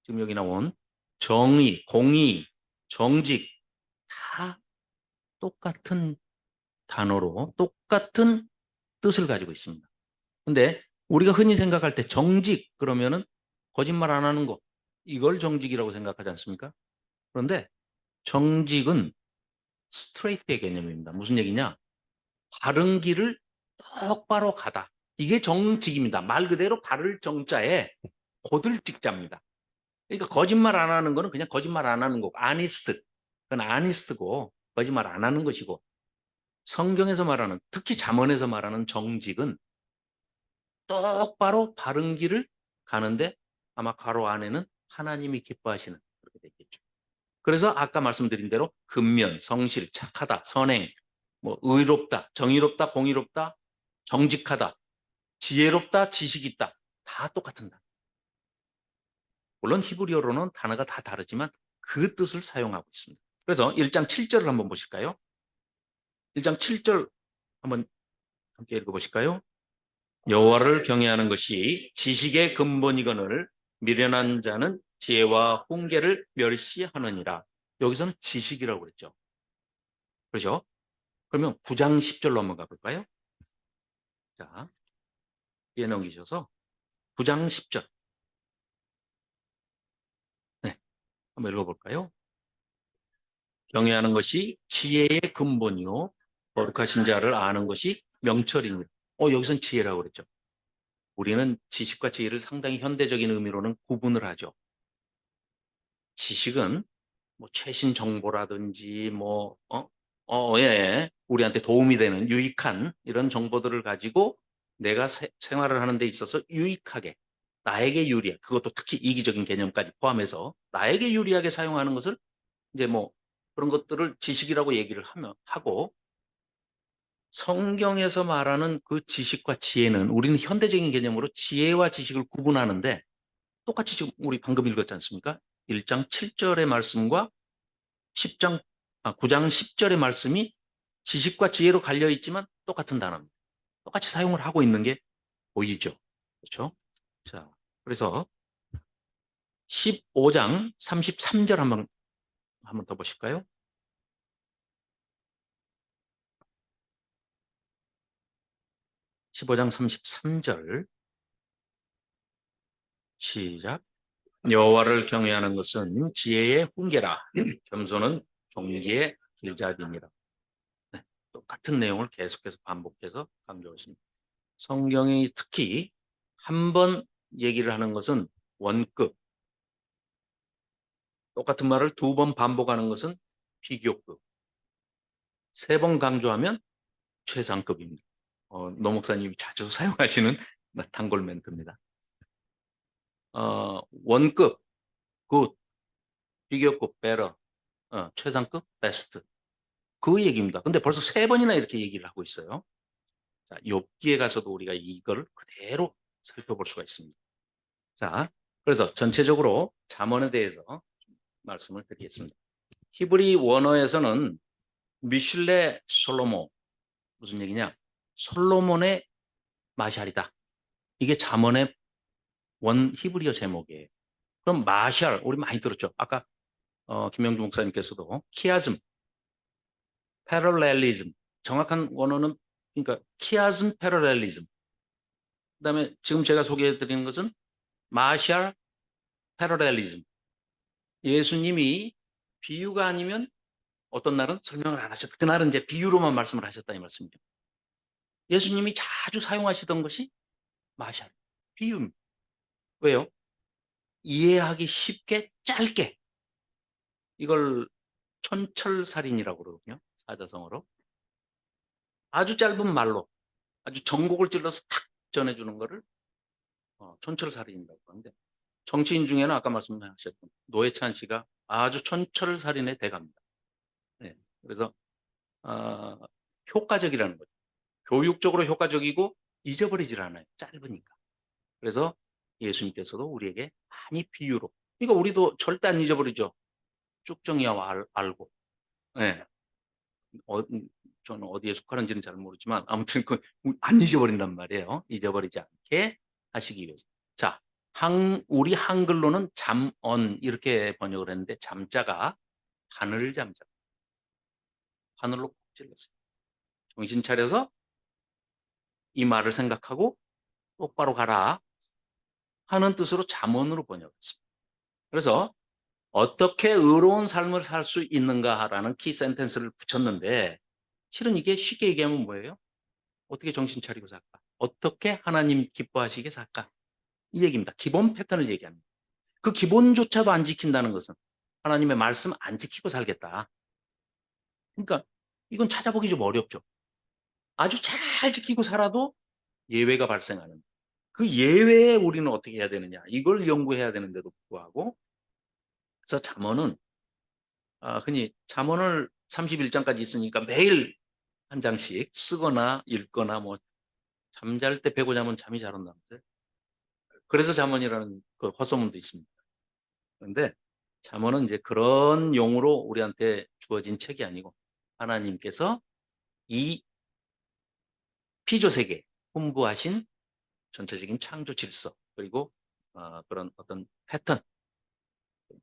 지금 여기 나온 정의, 공의, 정직 다 똑같은 단어로 똑같은 뜻을 가지고 있습니다. 근데 우리가 흔히 생각할 때 정직 그러면은 거짓말 안 하는 거 이걸 정직이라고 생각하지 않습니까? 그런데 정직은 스트레이트의 개념입니다. 무슨 얘기냐? 바른 길을 똑바로 가다. 이게 정직입니다. 말 그대로 바를 정자에 고들직자입니다. 그러니까 거짓말 안 하는 거는 그냥 거짓말 안 하는 거고 아니스트. 그건 아니스트고 거짓말 안 하는 것이고 성경에서 말하는 특히 잠언에서 말하는 정직은 똑바로 바른 길을 가는데 아마 가로 안에는 하나님이 기뻐하시는 그렇게 되겠죠. 그래서 아까 말씀드린 대로 근면, 성실, 착하다, 선행, 뭐 의롭다, 정의롭다, 공의롭다, 정직하다, 지혜롭다, 지식 있다. 다 똑같은 단어. 물론 히브리어로는 단어가 다 다르지만 그 뜻을 사용하고 있습니다. 그래서 1장 7절을 한번 보실까요? 1장 7절 한번 함께 읽어보실까요? 여호와를 경외하는 것이 지식의 근본이거늘 미련한 자는 지혜와 훈계를 멸시하느니라. 여기서는 지식이라고 그랬죠. 그렇죠? 그러면 9장 10절로 한번 가볼까요? 자, 뒤에 넘기셔서 9장 10절. 네, 한번 읽어볼까요? 경외하는 것이 지혜의 근본이요 거룩하신 자를 아는 것이 명철입니다. 여기선 지혜라고 그랬죠. 우리는 지식과 지혜를 상당히 현대적인 의미로는 구분을 하죠. 지식은 뭐 최신 정보라든지 예, 우리한테 도움이 되는 유익한 이런 정보들을 가지고 내가 생활을 하는 데 있어서 유익하게 나에게 유리한 그것도 특히 이기적인 개념까지 포함해서 나에게 유리하게 사용하는 것을 이제 뭐 그런 것들을 지식이라고 얘기를 하고 성경에서 말하는 그 지식과 지혜는 우리는 현대적인 개념으로 지혜와 지식을 구분하는데 똑같이 지금 우리 방금 읽었지 않습니까? 1장 7절의 말씀과 9장 10절의 말씀이 지식과 지혜로 갈려 있지만 똑같은 단어입니다. 똑같이 사용을 하고 있는 게 보이죠. 그렇죠? 자, 그래서 15장 33절 한번 더 보실까요? 15장 33절 시작. 여호와를 경외하는 것은 지혜의 훈계라. 겸손은 종기의 길잡이니라. 네, 똑같은 내용을 계속해서 반복해서 강조했습니다. 성경이 특히 한 번 얘기를 하는 것은 원급, 똑같은 말을 두 번 반복하는 것은 비교급, 세 번 강조하면 최상급입니다. 노 목사님이 자주 사용하시는 단골 멘트입니다. 원급, 굿, 비교급, better, 최상급, best. 그 얘기입니다. 근데 벌써 세 번이나 이렇게 얘기를 하고 있어요. 자, 욥기에 가서도 우리가 이걸 그대로 살펴볼 수가 있습니다. 자, 그래서 전체적으로 잠언에 대해서 말씀을 드리겠습니다. 히브리 원어에서는 미슐레 솔로몬, 무슨 얘기냐? 솔로몬의 마샬이다. 이게 잠언의 원 히브리어 제목이에요. 그럼 마샬, 우리 많이 들었죠? 아까 김영주 목사님께서도 키아즘, 패럴렐리즘, 정확한 원어는 그러니까 키아즘, 패럴렐리즘. 그다음에 지금 제가 소개해드리는 것은 마샬, 패럴렐리즘. 예수님이 비유가 아니면 어떤 날은 설명을 안 하셨다. 그날은 이제 비유로만 말씀을 하셨다 이 말씀이죠. 예수님이 자주 사용하시던 것이 마샬, 비유입니다. 왜요? 이해하기 쉽게 짧게. 이걸 촌철살인이라고 그러거든요. 사자성어로. 아주 짧은 말로 아주 전곡을 찔러서 탁 전해주는 거를 촌철살인이라고 하는데, 정치인 중에는 아까 말씀하셨던 노회찬 씨가 아주 촌철살인의 대가입니다. 네. 그래서 효과적이라는 거죠. 교육적으로 효과적이고 잊어버리질 않아요. 짧으니까. 그래서 예수님께서도 우리에게 많이 비유로. 그러니까 우리도 절대 안 잊어버리죠. 쭉정이와 알고. 네. 저는 어디에 속하는지는 잘 모르지만 아무튼 안 잊어버린단 말이에요. 잊어버리지 않게 하시기 위해서. 자, 우리 한글로는 잠언 이렇게 번역을 했는데 잠자가 하늘 잠자. 하늘로 콕 찔렀어요. 정신 차려서 이 말을 생각하고 똑바로 가라 하는 뜻으로 잠언으로 번역했습니다. 그래서 어떻게 의로운 삶을 살 수 있는가라는 키 센텐스를 붙였는데, 실은 이게 쉽게 얘기하면 뭐예요? 어떻게 정신 차리고 살까? 어떻게 하나님 기뻐하시게 살까? 이 얘기입니다. 기본 패턴을 얘기합니다. 그 기본조차도 안 지킨다는 것은 하나님의 말씀 안 지키고 살겠다. 그러니까 이건 찾아보기 좀 어렵죠. 아주 잘 지키고 살아도 예외가 발생하는. 그 예외에 우리는 어떻게 해야 되느냐. 이걸 연구해야 되는데도 불구하고, 그래서 잠언은 흔히 잠언을 31장까지 있으니까 매일 한 장씩 쓰거나 읽거나 뭐 잠잘 때 배고 자면 잠이 잘 온다면서요. 그래서 잠언이라는 그 허소문도 있습니다. 그런데 잠언은 이제 그런 용으로 우리한테 주어진 책이 아니고 하나님께서 이 피조세계에 분부하신 전체적인 창조 질서, 그리고 그런 어떤 패턴,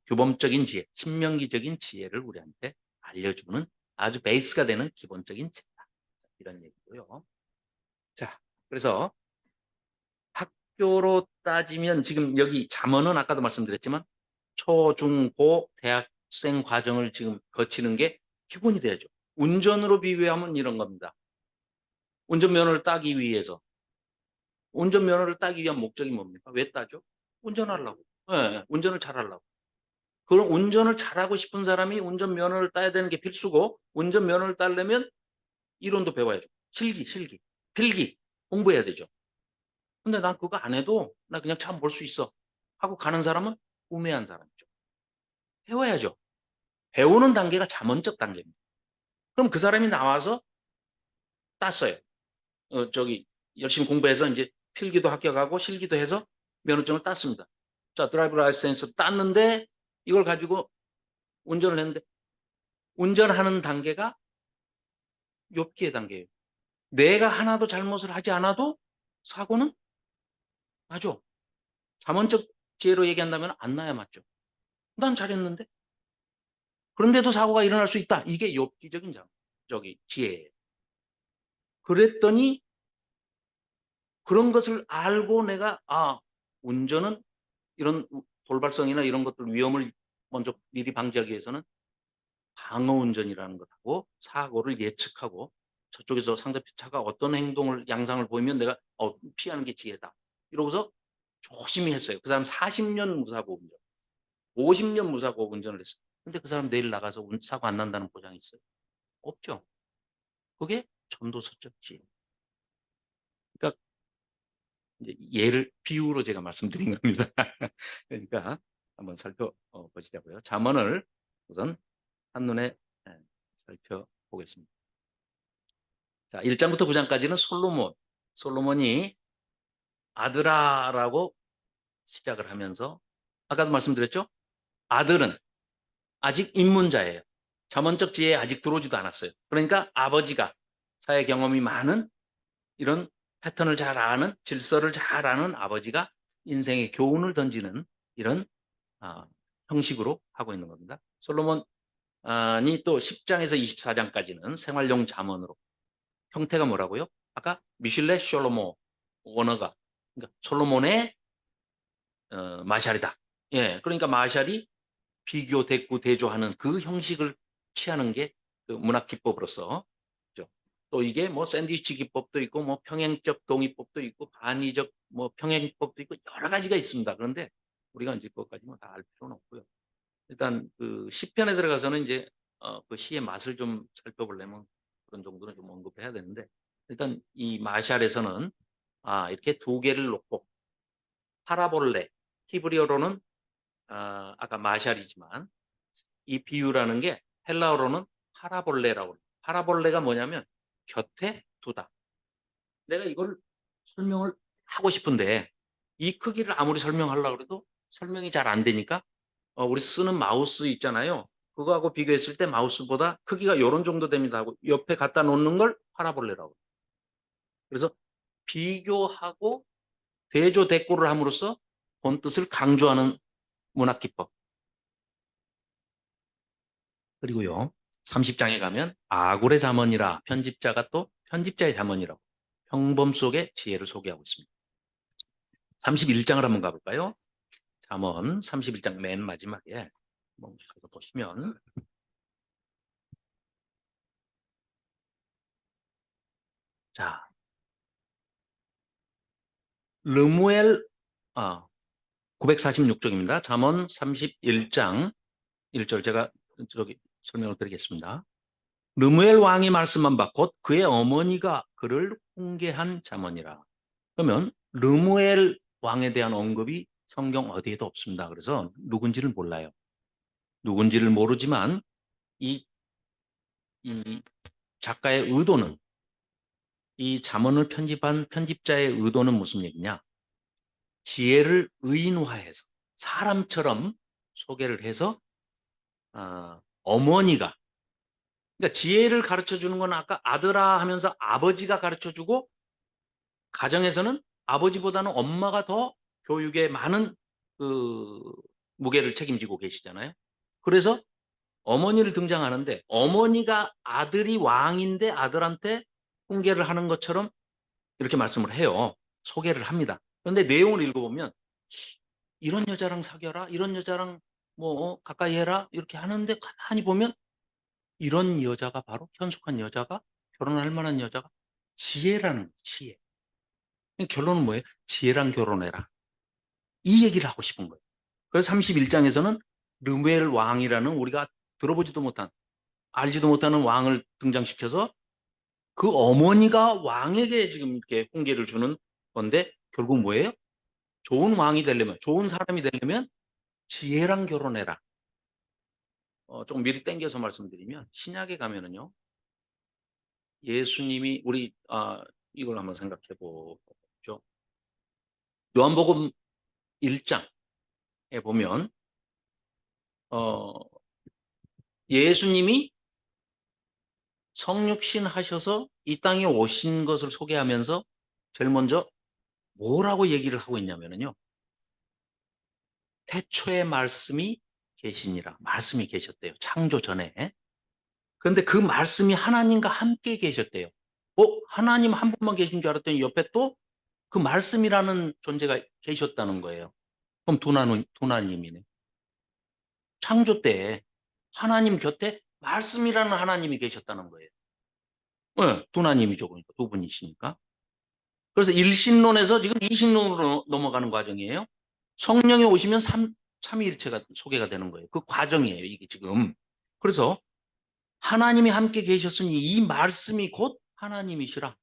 규범적인 지혜, 신명기적인 지혜를 우리한테 알려주는 아주 베이스가 되는 기본적인 책이다. 이런 얘기고요. 자, 그래서 학교로 따지면 지금 여기 잠언은 아까도 말씀드렸지만 초, 중, 고, 대학생 과정을 지금 거치는 게 기본이 돼야죠. 운전으로 비유하면 이런 겁니다. 운전면허를 따기 위해서. 운전면허를 따기 위한 목적이 뭡니까? 왜 따죠? 운전하려고. 네, 운전을 잘하려고. 그럼 운전을 잘하고 싶은 사람이 운전면허를 따야 되는 게 필수고, 운전면허를 따려면 이론도 배워야죠. 실기, 필기 공부해야 되죠. 근데 난 그거 안 해도 나 그냥 차 몰 수 있어 하고 가는 사람은 우매한 사람이죠. 배워야죠. 배우는 단계가 잠언적 단계입니다. 그럼 그 사람이 나와서 땄어요. 저기 열심히 공부해서 이제 필기도 합격하고 실기도 해서 면허증을 땄습니다. 자, 드라이브 라이센스 땄는데 이걸 가지고 운전을 했는데, 운전하는 단계가 욥기의 단계예요. 내가 하나도 잘못을 하지 않아도 사고는 나죠. 잠언적 지혜로 얘기한다면 안 나야 맞죠. 난 잘했는데. 그런데도 사고가 일어날 수 있다. 이게 욥기적인 지혜예요. 그랬더니 그런 것을 알고 내가 운전은 이런 돌발성이나 이런 것들 위험을 먼저 미리 방지하기 위해서는 방어 운전이라는 것하고 사고를 예측하고 저쪽에서 상대편 차가 어떤 행동을 양상을 보이면 내가 피하는 게 지혜다. 이러고서 조심히 했어요. 그 사람 40년 무사고 운전, 50년 무사고 운전을 했어요. 근데 그 사람 내일 나가서 사고 안 난다는 보장이 있어요? 없죠. 그게 전도서적 지혜. 그러니까 이제 예를 비유로 제가 말씀드린 겁니다. 그러니까 한번 살펴보시자고요. 잠언을 우선 한눈에 살펴보겠습니다. 자, 1장부터 9장까지는 솔로몬이 아들아라고 시작을 하면서 아까도 말씀드렸죠? 아들은 아직 입문자예요. 잠언적 지혜에 아직 들어오지도 않았어요. 그러니까 아버지가 사회 경험이 많은 이런 패턴을 잘 아는, 질서를 잘 아는 아버지가 인생의 교훈을 던지는 이런 형식으로 하고 있는 겁니다. 솔로몬이 또 10장에서 24장까지는 생활용 잠언으로, 형태가 뭐라고요? 아까 미슐레 솔로몬 원어가, 그러니까 솔로몬의 마샬이다. 예, 그러니까 마샬이 비교, 대꾸, 대조하는 그 형식을 취하는 게 그 문학 기법으로서, 그렇죠? 또 이게 뭐 샌드위치 기법도 있고, 뭐 평행적 동의법도 있고, 반의적 뭐 평행법도 있고, 여러 가지가 있습니다. 그런데 우리가 이제 그것까지 뭐 다 알 필요는 없고요. 일단 그 시편에 들어가서는 이제 그 시의 맛을 좀 살펴보려면 그런 정도는 좀 언급해야 되는데, 일단 이 마샬에서는 이렇게 두 개를 놓고 파라볼레, 히브리어로는 아까 마샬이지만 이 비유라는 게 헬라어로는 파라볼레라고 해요. 파라볼레가 뭐냐면 곁에 두다. 내가 이걸 설명을 하고 싶은데 이 크기를 아무리 설명하려고 해도 설명이 잘 안 되니까 우리 쓰는 마우스 있잖아요. 그거하고 비교했을 때 마우스보다 크기가 이런 정도 됩니다 하고 옆에 갖다 놓는 걸 파라볼레라고 해요. 그래서 비교하고 대조 대꾸를 함으로써 본 뜻을 강조하는 문학 기법. 그리고요, 30장에 가면 아굴의 잠언이라, 편집자가 또 편집자의 잠언이라고 평범 속의 지혜를 소개하고 있습니다. 31장을 한번 가볼까요? 잠언 31장 맨 마지막에 한번 보시면, 자, 르무엘 946쪽입니다. 잠언 31장 1절 제가 설명을 드리겠습니다. 르무엘 왕이 말씀한 바 곧 그의 어머니가 그를 훈계한 잠언이라. 그러면 르무엘 왕에 대한 언급이 성경 어디에도 없습니다. 그래서 누군지를 몰라요. 누군지를 모르지만 이 작가의 의도는, 이 잠언을 편집한 편집자의 의도는 무슨 얘기냐? 지혜를 의인화해서 사람처럼 소개를 해서 어머니가, 그러니까 지혜를 가르쳐 주는 건 아까 아들아 하면서 아버지가 가르쳐 주고, 가정에서는 아버지보다는 엄마가 더 교육에 많은 그 무게를 책임지고 계시잖아요. 그래서 어머니를 등장하는데 어머니가 아들이 왕인데 아들한테 훈계를 하는 것처럼 이렇게 말씀을 해요. 소개를 합니다. 그런데 내용을 읽어보면 이런 여자랑 사귀어라, 이런 여자랑 뭐 가까이 해라 이렇게 하는데 가만히 보면 이런 여자가 바로 현숙한 여자가, 결혼할 만한 여자가 지혜라는, 지혜. 결론은 뭐예요? 지혜랑 결혼해라. 이 얘기를 하고 싶은 거예요. 그래서 31장에서는 르무엘 왕이라는 우리가 들어보지도 못한, 알지도 못하는 왕을 등장시켜서 그 어머니가 왕에게 지금 이렇게 훈계를 주는 건데, 결국 뭐예요? 좋은 왕이 되려면, 좋은 사람이 되려면 지혜랑 결혼해라. 조금 미리 땡겨서 말씀드리면 신약에 가면은요, 예수님이 우리 이걸 한번 생각해 보죠. 요한복음 1장에 보면 어, 예수님이 성육신 하셔서 이 땅에 오신 것을 소개하면서 제일 먼저 뭐라고 얘기를 하고 있냐면요, 태초에 말씀이 계시니라. 말씀이 계셨대요. 창조 전에. 그런데 그 말씀이 하나님과 함께 계셨대요. 하나님 한 분만 계신 줄 알았더니 옆에 또 그 말씀이라는 존재가 계셨다는 거예요. 그럼 두 하나님이네. 창조 때 하나님 곁에 말씀이라는 하나님이 계셨다는 거예요. 네, 두나님이죠. 그러니까 두 분이시니까. 그래서 일신론에서 지금 이신론으로 넘어가는 과정이에요. 성령이 오시면 삼위일체가 소개가 되는 거예요. 그 과정이에요, 이게 지금. 그래서 하나님이 함께 계셨으니 이 말씀이 곧 하나님이시라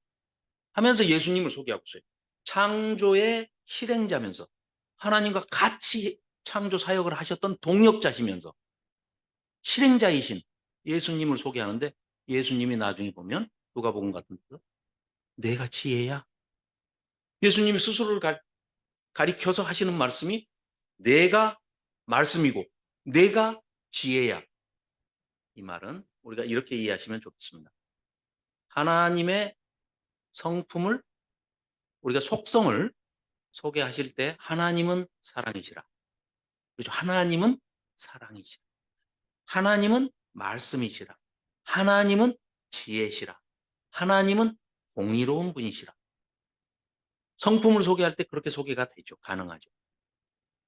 하면서 예수님을 소개하고 있어요. 창조의 실행자면서 하나님과 같이 창조 사역을 하셨던 동역자시면서 실행자이신 예수님을 소개하는데, 예수님이 나중에 보면 누가복음 같은 데서 내가 지혜야. 예수님이 스스로를 가리켜서 하시는 말씀이 내가 말씀이고 내가 지혜야. 이 말은 우리가 이렇게 이해하시면 좋겠습니다. 하나님의 성품을, 우리가 속성을 소개하실 때 하나님은 사랑이시라. 그렇죠? 하나님은 사랑이시라. 하나님은 말씀이시라. 하나님은 지혜시라. 하나님은 공의로운 분이시라. 성품을 소개할 때 그렇게 소개가 되죠. 가능하죠.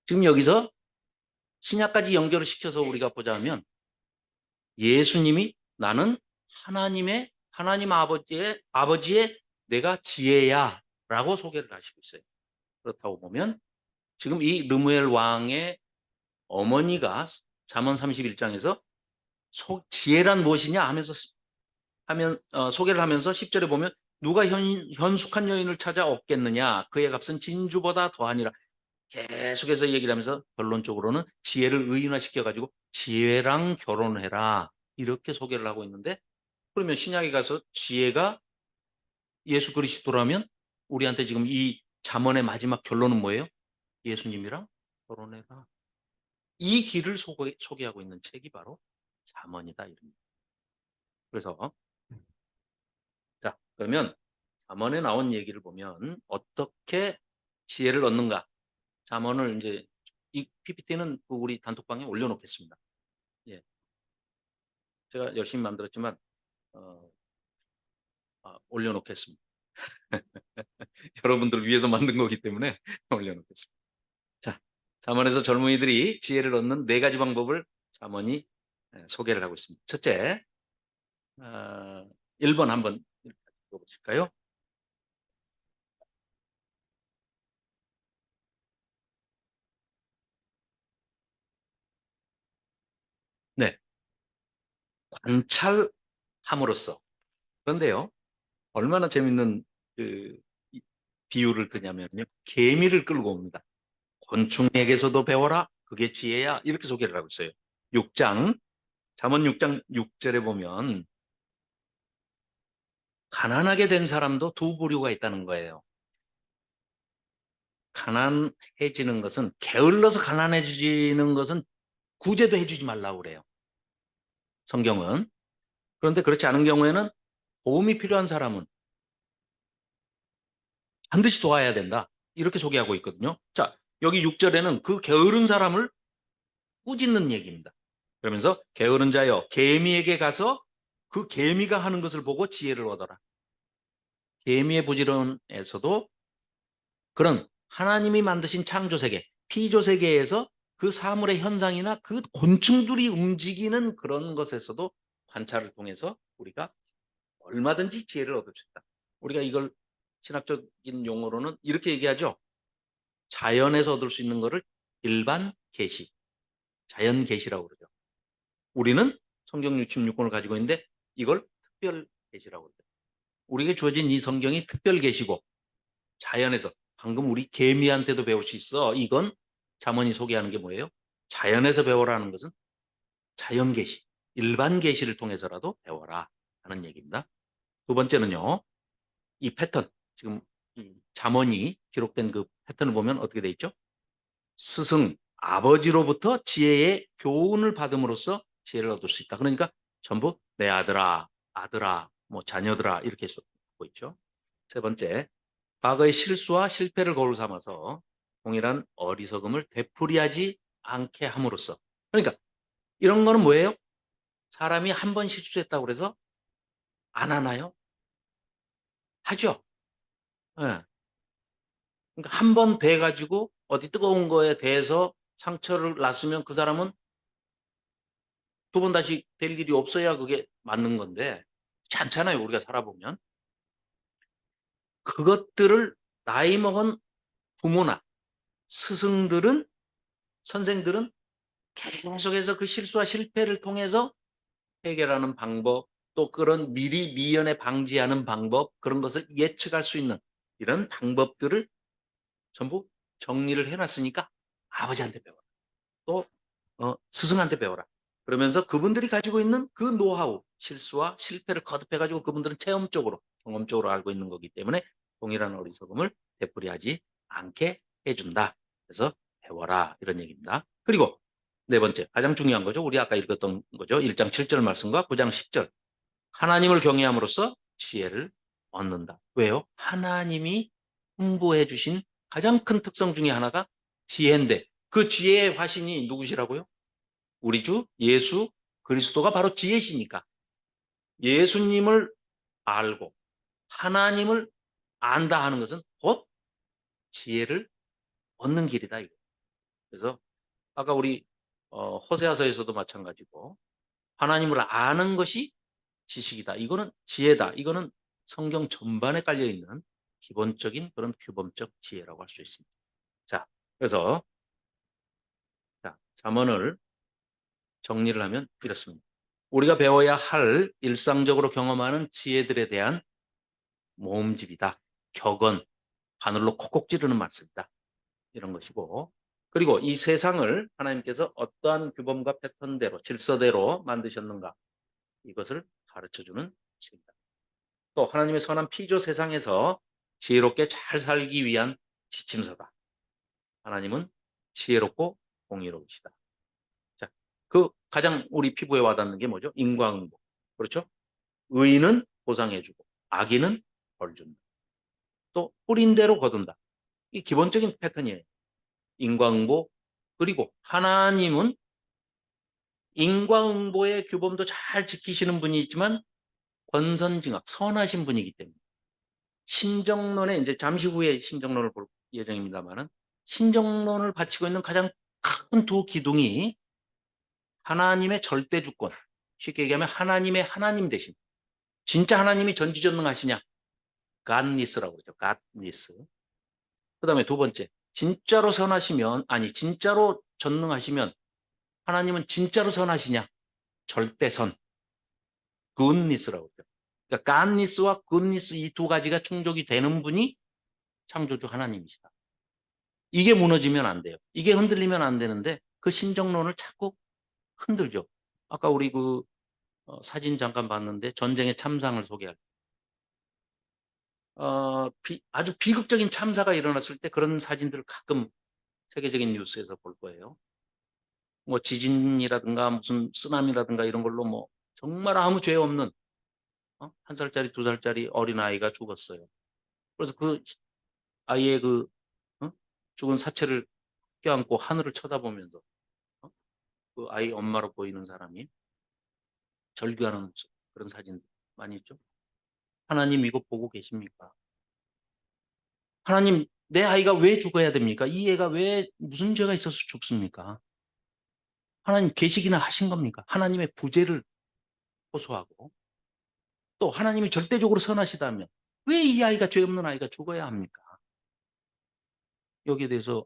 지금 여기서 신약까지 연결을 시켜서 우리가 보자면 예수님이 나는 하나님 아버지의 내가 지혜야 라고 소개를 하시고 있어요. 그렇다고 보면 지금 이 르무엘 왕의 어머니가 잠언 31장에서 지혜란 무엇이냐 하면서 소개를 하면서 10절에 보면 누가 현숙한 여인을 찾아 얻겠느냐 그의 값은 진주보다 더하니라. 계속해서 얘기를 하면서 결론적으로는 지혜를 의인화시켜가지고 지혜랑 결혼해라 이렇게 소개를 하고 있는데, 그러면 신약에 가서 지혜가 예수 그리스도라면 우리한테 지금 이 잠언의 마지막 결론은 뭐예요? 예수님이랑 결혼해라. 이 길을 소개하고 있는 책이 바로 잠언이다. 이럽니다. 그래서 자, 그러면 잠언에 나온 얘기를 보면 어떻게 지혜를 얻는가? 잠언을 이제 이 PPT는 우리 단톡방에 올려놓겠습니다. 예, 제가 열심히 만들었지만 올려놓겠습니다. 여러분들 위해서 만든 거기 때문에 올려놓겠습니다. 자, 잠언에서 젊은이들이 지혜를 얻는 4가지 방법을 잠언이 소개를 하고 있습니다. 첫째, 1번 한번 읽어보실까요? 네, 관찰함으로써. 그런데요, 얼마나 재밌는 그 비유를 드냐면요, 개미를 끌고 옵니다. 곤충에게서도 배워라. 그게 지혜야. 이렇게 소개를 하고 있어요. 6장, 잠언 6장 6절에 보면 가난하게 된 사람도 두 부류가 있다는 거예요. 가난해지는 것은, 게을러서 가난해지는 것은 구제도 해주지 말라고 그래요. 성경은. 그런데 그렇지 않은 경우에는 도움이 필요한 사람은 반드시 도와야 된다. 이렇게 소개하고 있거든요. 자, 여기 6절에는 그 게으른 사람을 꾸짖는 얘기입니다. 그러면서 게으른 자여 개미에게 가서 그 개미가 하는 것을 보고 지혜를 얻어라. 개미의 부지런에서도 그런 하나님이 만드신 창조세계, 피조세계에서 그 사물의 현상이나 그 곤충들이 움직이는 그런 것에서도 관찰을 통해서 우리가 얼마든지 지혜를 얻을 수 있다. 우리가 이걸 신학적인 용어로는 이렇게 얘기하죠. 자연에서 얻을 수 있는 것을 일반 계시, 자연 계시라고 그러죠. 우리는 성경 66권을 가지고 있는데 이걸 특별 계시라고 그러죠. 우리에게 주어진 이 성경이 특별 계시고, 자연에서 방금 우리 개미한테도 배울 수 있어. 이건 잠언이 소개하는 게 뭐예요? 자연에서 배워라는 것은 자연 계시, 일반 계시를 통해서라도 배워라 하는 얘기입니다. 두 번째는요, 이 패턴, 지금 이 잠언이 기록된 그 패턴을 보면 어떻게 돼 있죠? 스승, 아버지로부터 지혜의 교훈을 받음으로써 지혜를 얻을 수 있다. 그러니까 전부 내 아들아, 뭐 자녀들아 이렇게 쓰고 있죠. 세 번째, 과거의 실수와 실패를 거울 삼아서 동일한 어리석음을 되풀이하지 않게 함으로써. 그러니까 이런 거는 뭐예요? 사람이 한 번 실수했다고 그래서 안 하나요? 하죠. 네. 그러니까 한 번 돼가지고 어디 뜨거운 거에 대해서 상처를 났으면 그 사람은 두 번 다시 될 일이 없어야 그게 맞는 건데, 그렇지 않잖아요. 우리가 살아보면. 그것들을 나이 먹은 부모나 스승들은, 선생들은 계속해서 그 실수와 실패를 통해서 해결하는 방법, 또 그런 미리 미연에 방지하는 방법, 그런 것을 예측할 수 있는 이런 방법들을 전부 정리를 해놨으니까 아버지한테 배워라. 또 스승한테 배워라. 그러면서 그분들이 가지고 있는 그 노하우, 실수와 실패를 거듭해가지고 그분들은 체험적으로, 경험적으로 알고 있는 거기 때문에 동일한 어리석음을 되풀이하지 않게 해준다. 그래서 배워라, 이런 얘기입니다. 그리고 네 번째, 가장 중요한 거죠. 우리 아까 읽었던 거죠. 1장 7절 말씀과 9장 10절. 하나님을 경외함으로써 지혜를 얻는다. 왜요? 하나님이 홍보해 주신 가장 큰 특성 중에 하나가 지혜인데, 그 지혜의 화신이 누구시라고요? 우리 주 예수 그리스도가 바로 지혜시니까 예수님을 알고 하나님을 안다 하는 것은 곧 지혜를 얻는 길이다. 이거. 그래서 아까 우리 호세아서에서도 마찬가지고 하나님을 아는 것이 지식이다. 이거는 지혜다. 이거는 성경 전반에 깔려 있는 기본적인 그런 규범적 지혜라고 할 수 있습니다. 자, 그래서 잠언을 정리를 하면 이렇습니다. 우리가 배워야 할 일상적으로 경험하는 지혜들에 대한 모음집이다. 격언, 바늘로 콕콕 찌르는 말씀이다. 이런 것이고, 그리고 이 세상을 하나님께서 어떠한 규범과 패턴대로, 질서대로 만드셨는가, 이것을 가르쳐주는 책이다. 또 하나님의 선한 피조 세상에서 지혜롭게 잘 살기 위한 지침서다. 하나님은 지혜롭고 공의로우시다. 자, 그 가장 우리 피부에 와닿는 게 뭐죠? 인과응보. 그렇죠? 의인은 보상해주고 악인은 벌준다. 또 뿌린 대로 거둔다. 이 기본적인 패턴이에요. 인과응보. 그리고 하나님은 인과응보의 규범도 잘 지키시는 분이 있지만 권선징악, 선하신 분이기 때문에 신정론에 이제 잠시 후에 신정론을 볼 예정입니다만은 신정론을 바치고 있는 가장 큰 두 기둥이 하나님의 절대 주권, 쉽게 얘기하면 하나님의 하나님 되심. 진짜 하나님이 전지전능하시냐? 갓니스라고 그러죠. 갓니스. 그다음에 두 번째, 진짜로 선하시면, 아니 진짜로 전능하시면 하나님은 진짜로 선하시냐? 절대선, 굿니스라고 그러죠. 그러니까 갓니스와 굿니스 이 두 가지가 충족이 되는 분이 창조주 하나님이시다. 이게 무너지면 안 돼요. 이게 흔들리면 안 되는데 그 신정론을 자꾸 흔들죠. 아까 우리 그 사진 잠깐 봤는데 전쟁의 참상을 소개할 때 아주 비극적인 참사가 일어났을 때 그런 사진들을 가끔 세계적인 뉴스에서 볼 거예요. 뭐 지진이라든가 무슨 쓰나미라든가 이런 걸로 뭐 정말 아무 죄 없는 1살짜리, 2살짜리 어린아이가 죽었어요. 그래서 그 아이의 그 죽은 사체를 껴안고 하늘을 쳐다보면서 그 아이 엄마로 보이는 사람이 절규하는 모습, 그런 사진 많이 있죠. 하나님 이거 보고 계십니까? 하나님, 내 아이가 왜 죽어야 됩니까? 이 애가 왜 무슨 죄가 있어서 죽습니까? 하나님 계시기나 하신 겁니까? 하나님의 부재를 호소하고 또 하나님이 절대적으로 선하시다면 왜 이 아이가 죄 없는 아이가 죽어야 합니까? 여기에 대해서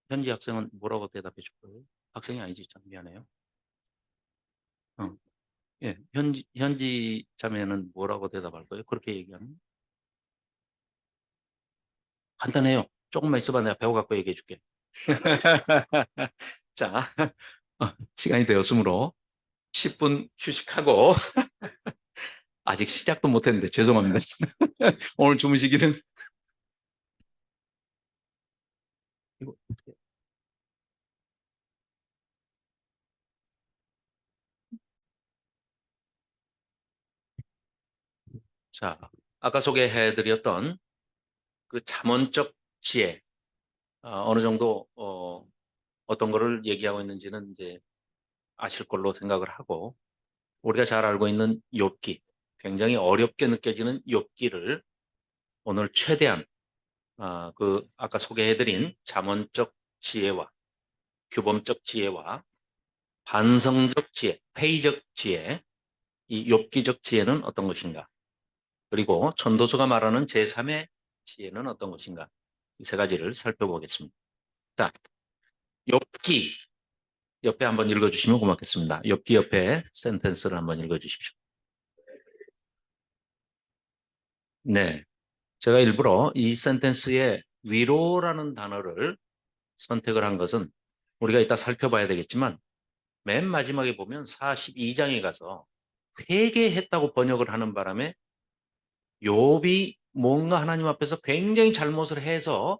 현지 학생은 뭐라고 대답해 줄 거예요? 학생이 아니지, 참 미안해요. 예, 현지 자매는 뭐라고 대답할 거예요? 그렇게 얘기하면 간단해요. 조금만 있어봐, 내가 배워갖고 얘기해 줄게. 자, 시간이 되었으므로 10분 휴식하고 아직 시작도 못했는데 죄송합니다. 오늘 주무시기는 자, 아까 소개해드렸던 그 잠언적 지혜 어느 정도 어떤 거를 얘기하고 있는지는 이제 아실 걸로 생각을 하고 우리가 잘 알고 있는 욥기 굉장히 어렵게 느껴지는 욥기를 오늘 최대한 그 아까 소개해드린 잠언적 지혜와 규범적 지혜와 반성적 지혜, 회의적 지혜 이 엽기적 지혜는 어떤 것인가? 그리고 천도서가 말하는 제3의 지혜는 어떤 것인가? 이 세 가지를 살펴보겠습니다. 자, 엽기. 옆에 한번 읽어주시면 고맙겠습니다. 엽기 옆에 센텐스를 한번 읽어주십시오. 네. 제가 일부러 이 센텐스에 위로라는 단어를 선택을 한 것은 우리가 이따 살펴봐야 되겠지만 맨 마지막에 보면 42장에 가서 회개했다고 번역을 하는 바람에 욥이 뭔가 하나님 앞에서 굉장히 잘못을 해서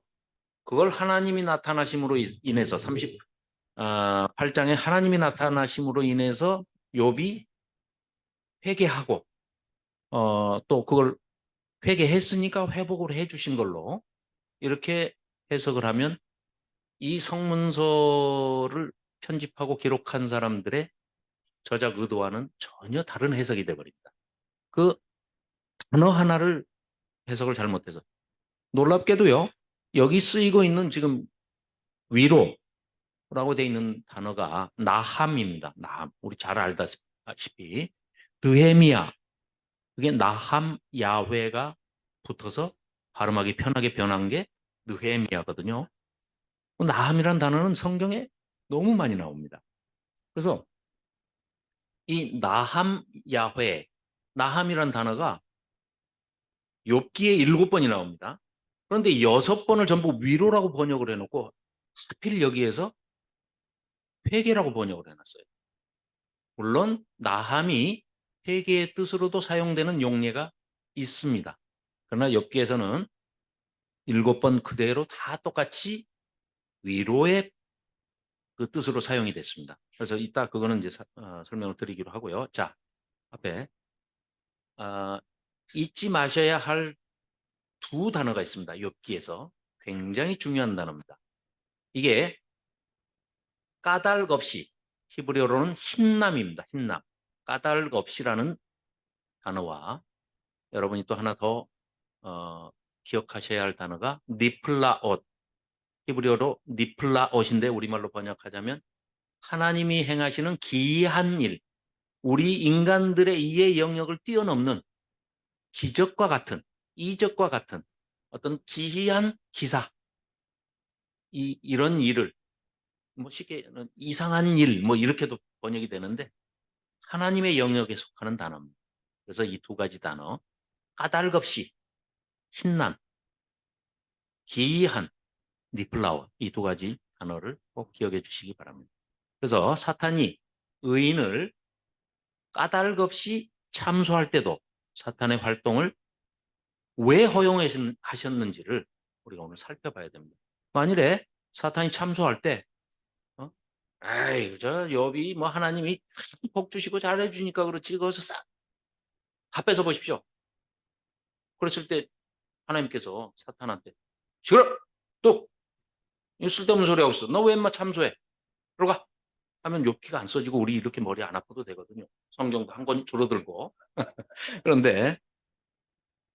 그걸 하나님이 나타나심으로 인해서 38장에 하나님이 나타나심으로 인해서 욥이 회개하고 또 그걸 회개했으니까 회복을 해주신 걸로 이렇게 해석을 하면 이 성문서를 편집하고 기록한 사람들의 저작 의도와는 전혀 다른 해석이 되어버립니다. 그 단어 하나를 해석을 잘못해서 놀랍게도요. 여기 쓰이고 있는 지금 위로라고 되어 있는 단어가 나함입니다. 나함. 우리 잘 알다시피 드헤미야. 그게 나함 야훼가 붙어서 발음하기 편하게 변한 게 느헤미야거든요. 나함이라는 단어는 성경에 너무 많이 나옵니다. 그래서 이 나함 야훼, 나함이라는 단어가 욥기에 7번이 나옵니다. 그런데 6번을 전부 위로라고 번역을 해놓고 하필 여기에서 회개라고 번역을 해놨어요. 물론 나함이 회개의 뜻으로도 사용되는 용례가 있습니다. 그러나 엽기에서는 7번 그대로 다 똑같이 위로의 그 뜻으로 사용이 됐습니다. 그래서 이따 그거는 이제 설명을 드리기로 하고요. 자, 앞에 잊지 마셔야 할 두 단어가 있습니다. 엽기에서 굉장히 중요한 단어입니다. 이게 까닭 없이, 히브리어로는 흰남입니다. 흰남. 까닭 없이라는 단어와 여러분이 또 하나 더 기억하셔야 할 단어가 니플라옷. 히브리어로 니플라옷인데 우리말로 번역하자면 하나님이 행하시는 기이한 일, 우리 인간들의 이해 영역을 뛰어넘는 기적과 같은, 이적과 같은 어떤 기이한 기사, 이런 일을 뭐 쉽게 이상한 일, 뭐 이렇게도 번역이 되는데 하나님의 영역에 속하는 단어입니다. 그래서 이 두 가지 단어, 까닭 없이, 신난, 기이한, 니플라워, 이 두 가지 단어를 꼭 기억해 주시기 바랍니다. 그래서 사탄이 의인을 까닭 없이 참소할 때도 사탄의 활동을 왜 허용하셨는지를 우리가 오늘 살펴봐야 됩니다. 만일에 사탄이 참소할 때 에이, 저 욥이 뭐 하나님이 복 주시고 잘해주니까 그렇지 그것을 싹 다 뺏어 보십시오. 그랬을 때 하나님께서 사탄한테 시끄러! 또 쓸데없는 소리 하고 있어. 너 왜 인마 참소해? 들어가! 하면 욥기가 안 써지고 우리 이렇게 머리 안 아파도 되거든요. 성경도 한 권 줄어들고. 그런데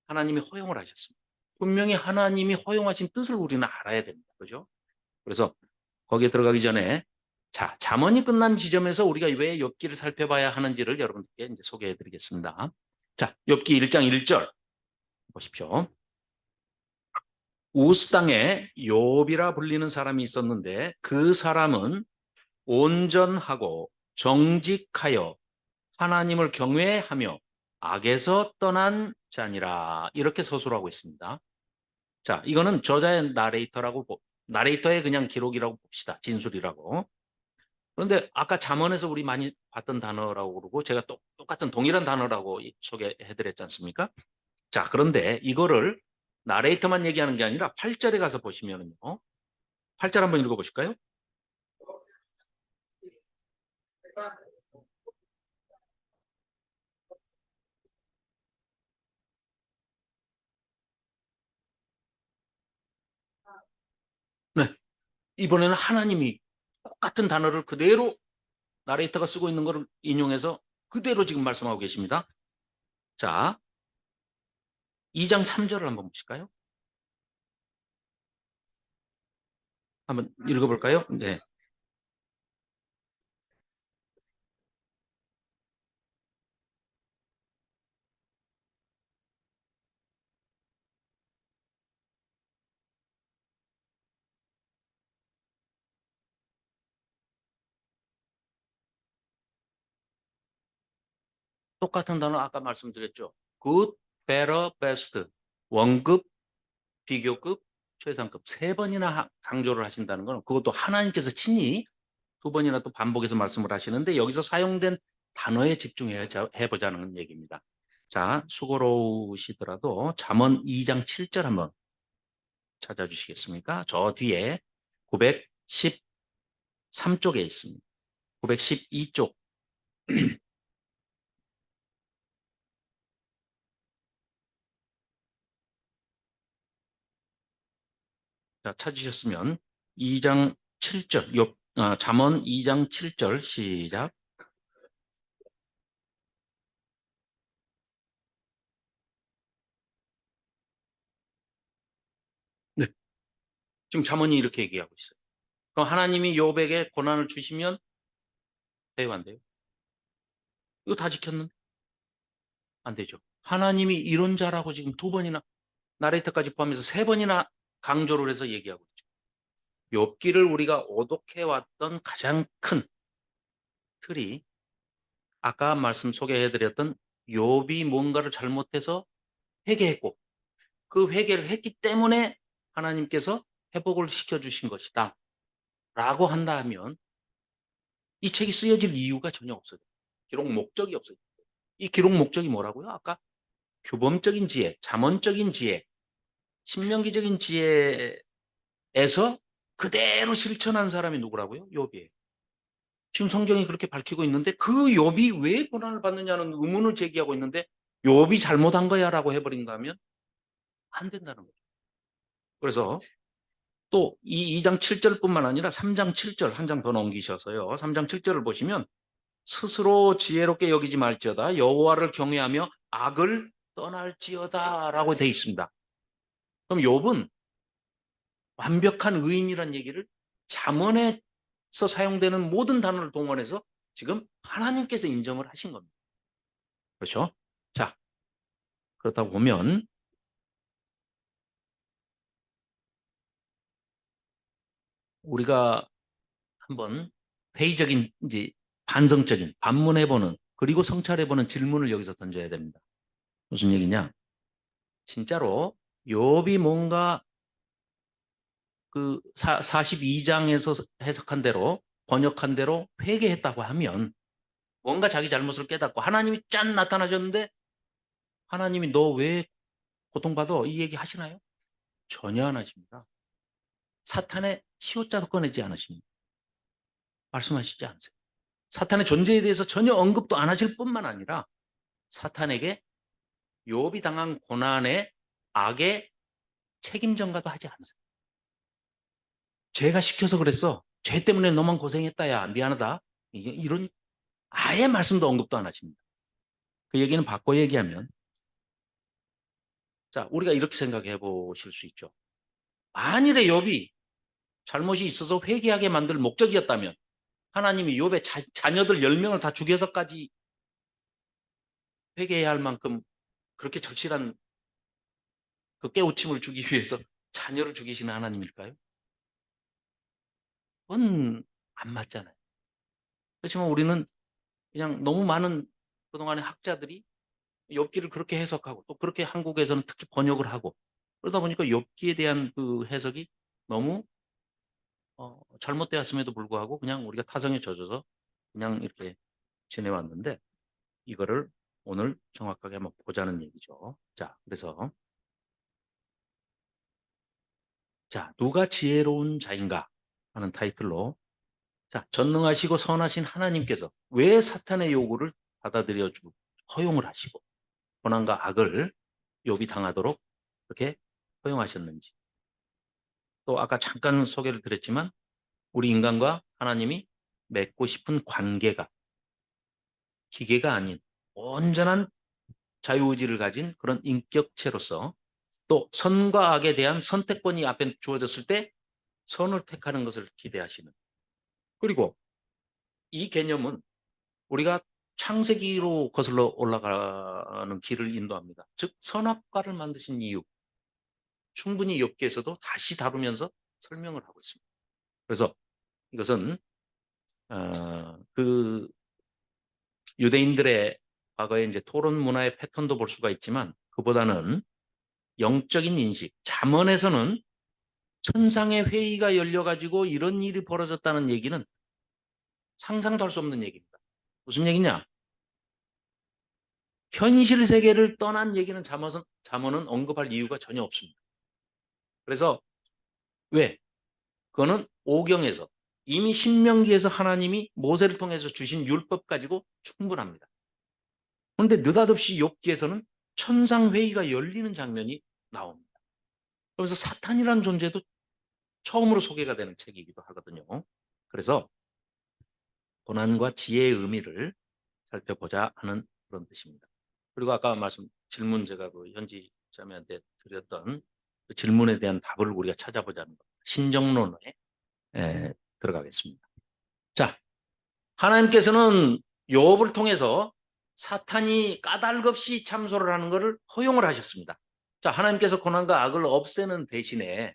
하나님이 허용을 하셨습니다. 분명히 하나님이 허용하신 뜻을 우리는 알아야 됩니다. 그죠? 그래서 거기에 들어가기 전에 자, 잠언이 끝난 지점에서 우리가 왜 욥기를 살펴봐야 하는지를 여러분께 이제 소개해 드리겠습니다. 자, 욥기 1장 1절 보십시오. 우스 땅에 욥이라 불리는 사람이 있었는데 그 사람은 온전하고 정직하여 하나님을 경외하며 악에서 떠난 자니라. 이렇게 서술하고 있습니다. 자, 이거는 저자의 나레이터의 그냥 기록이라고 봅시다. 진술이라고. 그런데 아까 잠언에서 우리 많이 봤던 단어라고 그러고 제가 똑같은 동일한 단어라고 소개해드렸지 않습니까? 자, 그런데 이거를 나레이터만 얘기하는 게 아니라 8절에 가서 보시면은요. 8절 한번 읽어보실까요? 네. 이번에는 하나님이 똑같은 단어를 그대로 나레이터가 쓰고 있는 것을 인용해서 그대로 지금 말씀하고 계십니다. 자, 2장 3절을 한번 보실까요? 한번 읽어볼까요? 네. 똑같은 단어 아까 말씀드렸죠. good, better, best. 원급, 비교급, 최상급. 세 번이나 강조를 하신다는 건 그것도 하나님께서 친히 두 번이나 또 반복해서 말씀을 하시는데 여기서 사용된 단어에 집중해 보자는 얘기입니다. 자, 수고로우시더라도 잠언 2장 7절 한번 찾아주시겠습니까? 저 뒤에 913쪽에 있습니다. 912쪽. 자, 찾으셨으면 2장 7절, 잠언 2장 7절 시작. 네. 지금 잠언이 이렇게 얘기하고 있어요. 그럼 하나님이 욥에게 고난을 주시면 돼요, 안 돼요? 이거 다 지켰는데 안 되죠. 하나님이 이런 자라고 지금 두 번이나 나레이터까지 포함해서 세 번이나 강조를 해서 얘기하고 있죠. 욥기를 우리가 오독해 왔던 가장 큰 틀이 아까 말씀 소개해드렸던 욥이 뭔가를 잘못해서 회개했고 그 회개를 했기 때문에 하나님께서 회복을 시켜주신 것이다 라고 한다면 이 책이 쓰여질 이유가 전혀 없어요. 기록 목적이 없어요. 이 기록 목적이 뭐라고요? 아까 규범적인 지혜, 잠언적인 지혜, 신명기적인 지혜에서 그대로 실천한 사람이 누구라고요? 욥이에요. 지금 성경이 그렇게 밝히고 있는데 그 욥이 왜 고난을 받느냐는 의문을 제기하고 있는데 욥이 잘못한 거야 라고 해버린가 하면 안 된다는 거죠. 그래서 또 이 2장 7절뿐만 아니라 3장 7절 한 장 더 넘기셔서요. 3장 7절을 보시면 스스로 지혜롭게 여기지 말지어다 여호와를 경외하며 악을 떠날지어다 라고 되어 있습니다. 그럼 욥은 완벽한 의인이란 얘기를 잠언에서 사용되는 모든 단어를 동원해서 지금 하나님께서 인정을 하신 겁니다. 그렇죠? 자, 그렇다고 보면 우리가 한번 회의적인 이제 반성적인 반문해보는 그리고 성찰해보는 질문을 여기서 던져야 됩니다. 무슨 얘기냐? 진짜로 욥이 뭔가 그 42장에서 해석한 대로 번역한 대로 회개했다고 하면 뭔가 자기 잘못을 깨닫고 하나님이 짠 나타나셨는데 하나님이 너 왜 고통받아? 이 얘기 하시나요? 전혀 안 하십니다. 사탄의 시옷자도 꺼내지 않으십니다. 말씀하시지 않으세요. 사탄의 존재에 대해서 전혀 언급도 안 하실 뿐만 아니라 사탄에게 욥이 당한 고난의 악의 책임 전가도 하지 않으세요. 죄가 시켜서 그랬어. 죄 때문에 너만 고생했다. 야 미안하다. 이런 아예 말씀도 언급도 안 하십니다. 그 얘기는 바꿔 얘기하면 자 우리가 이렇게 생각해 보실 수 있죠. 만일에 욥이 잘못이 있어서 회개하게 만들 목적이었다면 하나님이 욥의 자녀들 10명을 다 죽여서까지 회개해야 할 만큼 그렇게 절실한 그 깨우침을 주기 위해서 자녀를 죽이시는 하나님일까요? 그건 안 맞잖아요. 그렇지만 우리는 그냥 너무 많은 그동안의 학자들이 욥기를 그렇게 해석하고 또 그렇게 한국에서는 특히 번역을 하고 그러다 보니까 욥기에 대한 그 해석이 너무 잘못되었음에도 불구하고 그냥 우리가 타성에 젖어서 그냥 이렇게 지내왔는데 이거를 오늘 정확하게 한번 보자는 얘기죠. 자, 그래서 자, 누가 지혜로운 자인가 하는 타이틀로 자, 전능하시고 선하신 하나님께서 왜 사탄의 요구를 받아들여주고 허용을 하시고 고난과 악을 욥이 당하도록 그렇게 허용하셨는지 또 아까 잠깐 소개를 드렸지만 우리 인간과 하나님이 맺고 싶은 관계가 기계가 아닌 온전한 자유의지를 가진 그런 인격체로서 또 선과 악에 대한 선택권이 앞에 주어졌을 때 선을 택하는 것을 기대하시는 그리고 이 개념은 우리가 창세기로 거슬러 올라가는 길을 인도합니다. 즉 선악과를 만드신 이유 충분히 욥기에서도 다시 다루면서 설명을 하고 있습니다. 그래서 이것은 그 유대인들의 과거에 이제 토론 문화의 패턴도 볼 수가 있지만 그보다는 영적인 인식, 잠언에서는 천상의 회의가 열려가지고 이런 일이 벌어졌다는 얘기는 상상도 할 수 없는 얘기입니다. 무슨 얘기냐? 현실 세계를 떠난 얘기는 잠언은 언급할 이유가 전혀 없습니다. 그래서 왜? 그거는 오경에서 이미 신명기에서 하나님이 모세를 통해서 주신 율법 가지고 충분합니다. 그런데 느닷없이 욥기에서는 천상회의가 열리는 장면이 나옵니다. 그래서 사탄이라는 존재도 처음으로 소개가 되는 책이기도 하거든요. 그래서 고난과 지혜의 의미를 살펴보자 하는 그런 뜻입니다. 그리고 아까 질문 제가 그 현지 자매한테 드렸던 그 질문에 대한 답을 우리가 찾아보자는 것. 신정론에 들어가겠습니다. 자, 하나님께서는 욥을 통해서 사탄이 까닭없이 참소를 하는 것을 허용을 하셨습니다. 자, 하나님께서 고난과 악을 없애는 대신에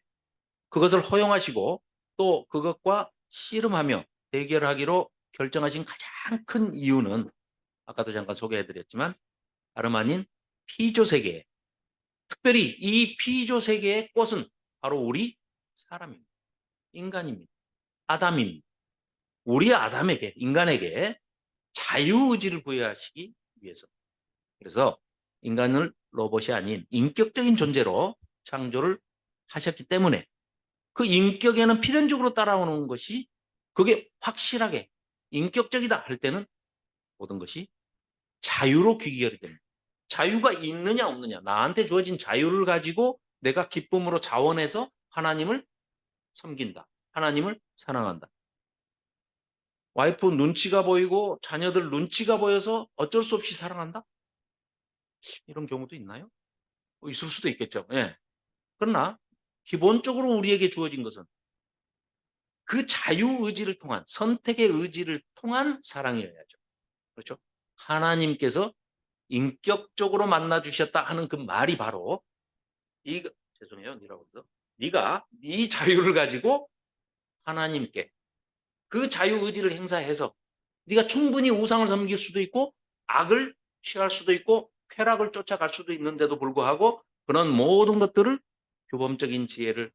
그것을 허용하시고 또 그것과 씨름하며 대결하기로 결정하신 가장 큰 이유는 아까도 잠깐 소개해드렸지만 다름 아닌 피조 세계, 특별히 이 피조 세계의 꽃은 바로 우리 사람입니다. 인간입니다. 아담입니다. 우리 아담에게, 인간에게 자유의지를 부여하시기 위해서. 그래서 인간을 로봇이 아닌 인격적인 존재로 창조를 하셨기 때문에 그 인격에는 필연적으로 따라오는 것이 그게 확실하게 인격적이다 할 때는 모든 것이 자유로 귀결이 됩니다. 자유가 있느냐 없느냐, 나한테 주어진 자유를 가지고 내가 기쁨으로 자원해서 하나님을 섬긴다. 하나님을 사랑한다. 와이프 눈치가 보이고 자녀들 눈치가 보여서 어쩔 수 없이 사랑한다? 이런 경우도 있나요? 있을 수도 있겠죠. 예. 그러나 기본적으로 우리에게 주어진 것은 그 자유의지를 통한, 선택의 의지를 통한 사랑이어야죠. 그렇죠? 하나님께서 인격적으로 만나주셨다 하는 그 말이 바로 죄송해요. 네가 네 자유를 가지고 하나님께 그 자유의지를 행사해서 네가 충분히 우상을 섬길 수도 있고 악을 취할 수도 있고 쾌락을 쫓아갈 수도 있는데도 불구하고 그런 모든 것들을 규범적인 지혜를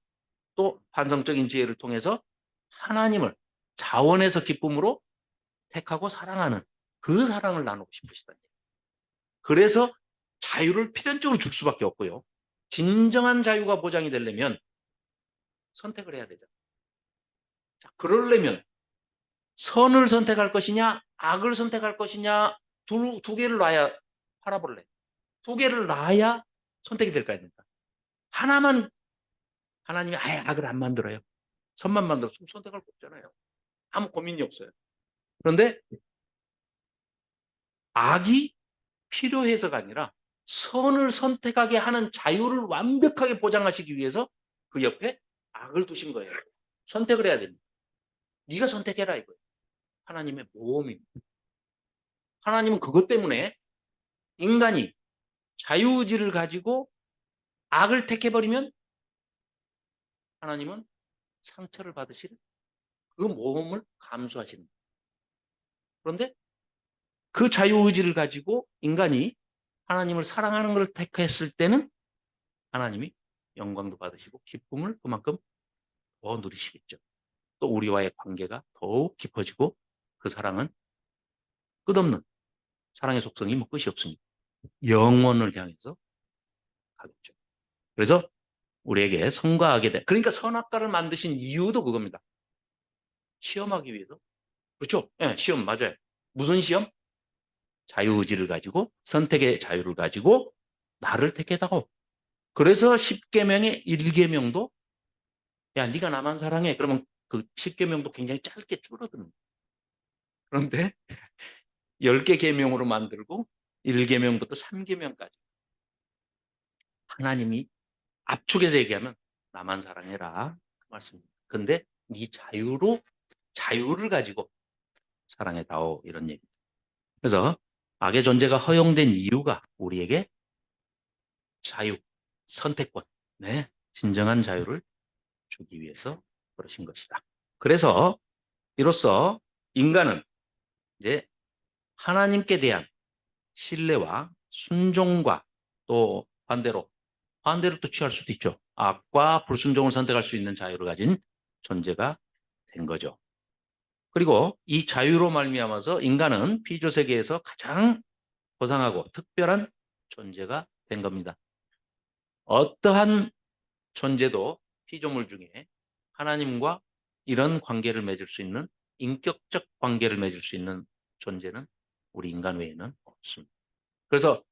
또 반성적인 지혜를 통해서 하나님을 자원에서 기쁨으로 택하고 사랑하는 그 사랑을 나누고 싶으시다. 그래서 자유를 필연적으로 줄 수밖에 없고요. 진정한 자유가 보장이 되려면 선택을 해야 되죠. 자, 그러려면 선을 선택할 것이냐 악을 선택할 것이냐 두 개를 놔야 팔아볼래. 두 개를 놔야 선택이 될 거 아닙니까? 하나만 하나님이 아예 악을 안 만들어요. 선만 만들었으면 선택할 거 없잖아요. 아무 고민이 없어요. 그런데 악이 필요해서가 아니라 선을 선택하게 하는 자유를 완벽하게 보장하시기 위해서 그 옆에 악을 두신 거예요. 선택을 해야 됩니다. 네가 선택해라 이거예요. 하나님의 모험입니다. 하나님은 그것 때문에 인간이 자유의지를 가지고 악을 택해버리면 하나님은 상처를 받으실 그 모험을 감수하시는 거예요. 그런데 그 자유의지를 가지고 인간이 하나님을 사랑하는 것을 택했을 때는 하나님이 영광도 받으시고 기쁨을 그만큼 더 누리시겠죠. 또 우리와의 관계가 더욱 깊어지고 그 사랑은 끝없는 사랑의 속성이 뭐 끝이 없으니까 영원을 향해서 가겠죠. 그래서 우리에게 선과 악에 대해 그러니까 선악과를 만드신 이유도 그겁니다. 시험하기 위해서. 그렇죠? 네, 시험 맞아요. 무슨 시험? 자유의지를 가지고 선택의 자유를 가지고 나를 택했다고. 그래서 10계명의 1계명도 야 네가 나만 사랑해. 그러면 그 10계명도 굉장히 짧게 줄어듭니다. 그런데 10개 계명으로 만들고 1계명부터 3계명까지 하나님이 압축해서 얘기하면 나만 사랑해라 그 말씀입니다. 근데 네 자유를 가지고 사랑해다오 이런 얘기입니다. 그래서 악의 존재가 허용된 이유가 우리에게 자유, 선택권, 네, 진정한 자유를 주기 위해서 그러신 것이다. 그래서 이로써 인간은 이제 하나님께 대한 신뢰와 순종과 또 반대로 또 취할 수도 있죠. 악과 불순종을 선택할 수 있는 자유를 가진 존재가 된 거죠. 그리고 이 자유로 말미암아서 인간은 피조 세계에서 가장 고상하고 특별한 존재가 된 겁니다. 어떠한 존재도 피조물 중에 하나님과 이런 관계를 맺을 수 있는 인격적 관계를 맺을 수 있는 존재는 우리 인간 외에는 없습니다. 그래서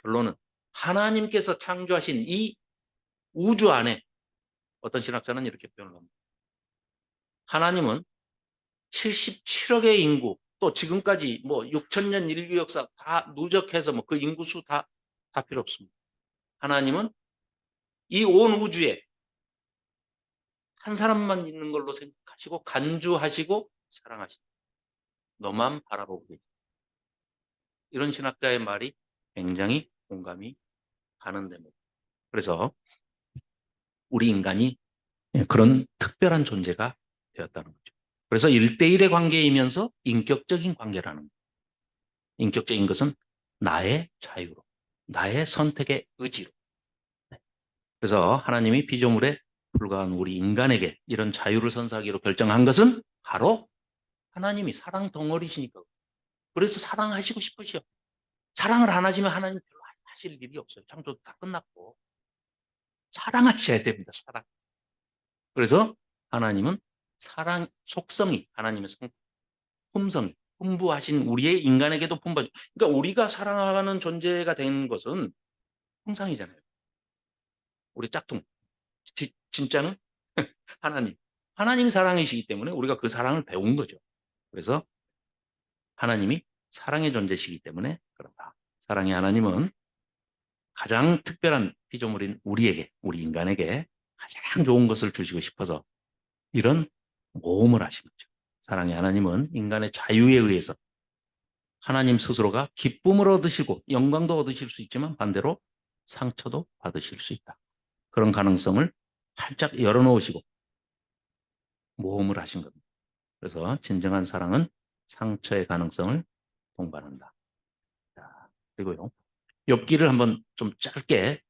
결론은 하나님께서 창조하신 이 우주 안에 어떤 신학자는 이렇게 표현을 합니다. 하나님은 77억의 인구 또 지금까지 뭐 6천 년 인류 역사 다 누적해서 뭐 그 인구수 다 필요 없습니다. 하나님은 이 온 우주에 한 사람만 있는 걸로 생각하시고 간주하시고 사랑하신다. 너만 바라보고 계시다. 이런 신학자의 말이 굉장히 공감이 가는 데입니다. 그래서 우리 인간이 그런 특별한 존재가 되었다는 거죠. 그래서 1대1의 관계이면서 인격적인 관계라는 거예요. 인격적인 것은 나의 자유로, 나의 선택의 의지로. 그래서 하나님이 피조물에 불과한 우리 인간에게 이런 자유를 선사하기로 결정한 것은 바로 하나님이 사랑 덩어리시니까. 그래서 사랑하시고 싶으시오. 사랑을 안 하시면 하나님 별로 하실 일이 없어요. 창조 다 끝났고. 사랑하셔야 됩니다. 사랑. 그래서 하나님은 사랑 속성이 하나님의 품성이 풍부하신 우리의 인간에게도 품부하죠. 그러니까 우리가 사랑하는 존재가 된 것은 통상이잖아요. 우리 짝퉁. 진짜는 하나님. 하나님이 사랑이시기 때문에 우리가 그 사랑을 배운 거죠. 그래서 하나님이 사랑의 존재시기 때문에 그렇다. 사랑의 하나님은 가장 특별한 피조물인 우리에게, 우리 인간에게 가장 좋은 것을 주시고 싶어서 이런 모험을 하신 거죠. 사랑의 하나님은 인간의 자유에 의해서 하나님 스스로가 기쁨을 얻으시고 영광도 얻으실 수 있지만 반대로 상처도 받으실 수 있다. 그런 가능성을 활짝 열어놓으시고 모험을 하신 겁니다. 그래서 진정한 사랑은 상처의 가능성을 동반한다. 자, 그리고요. 욥기를 한번 좀 짧게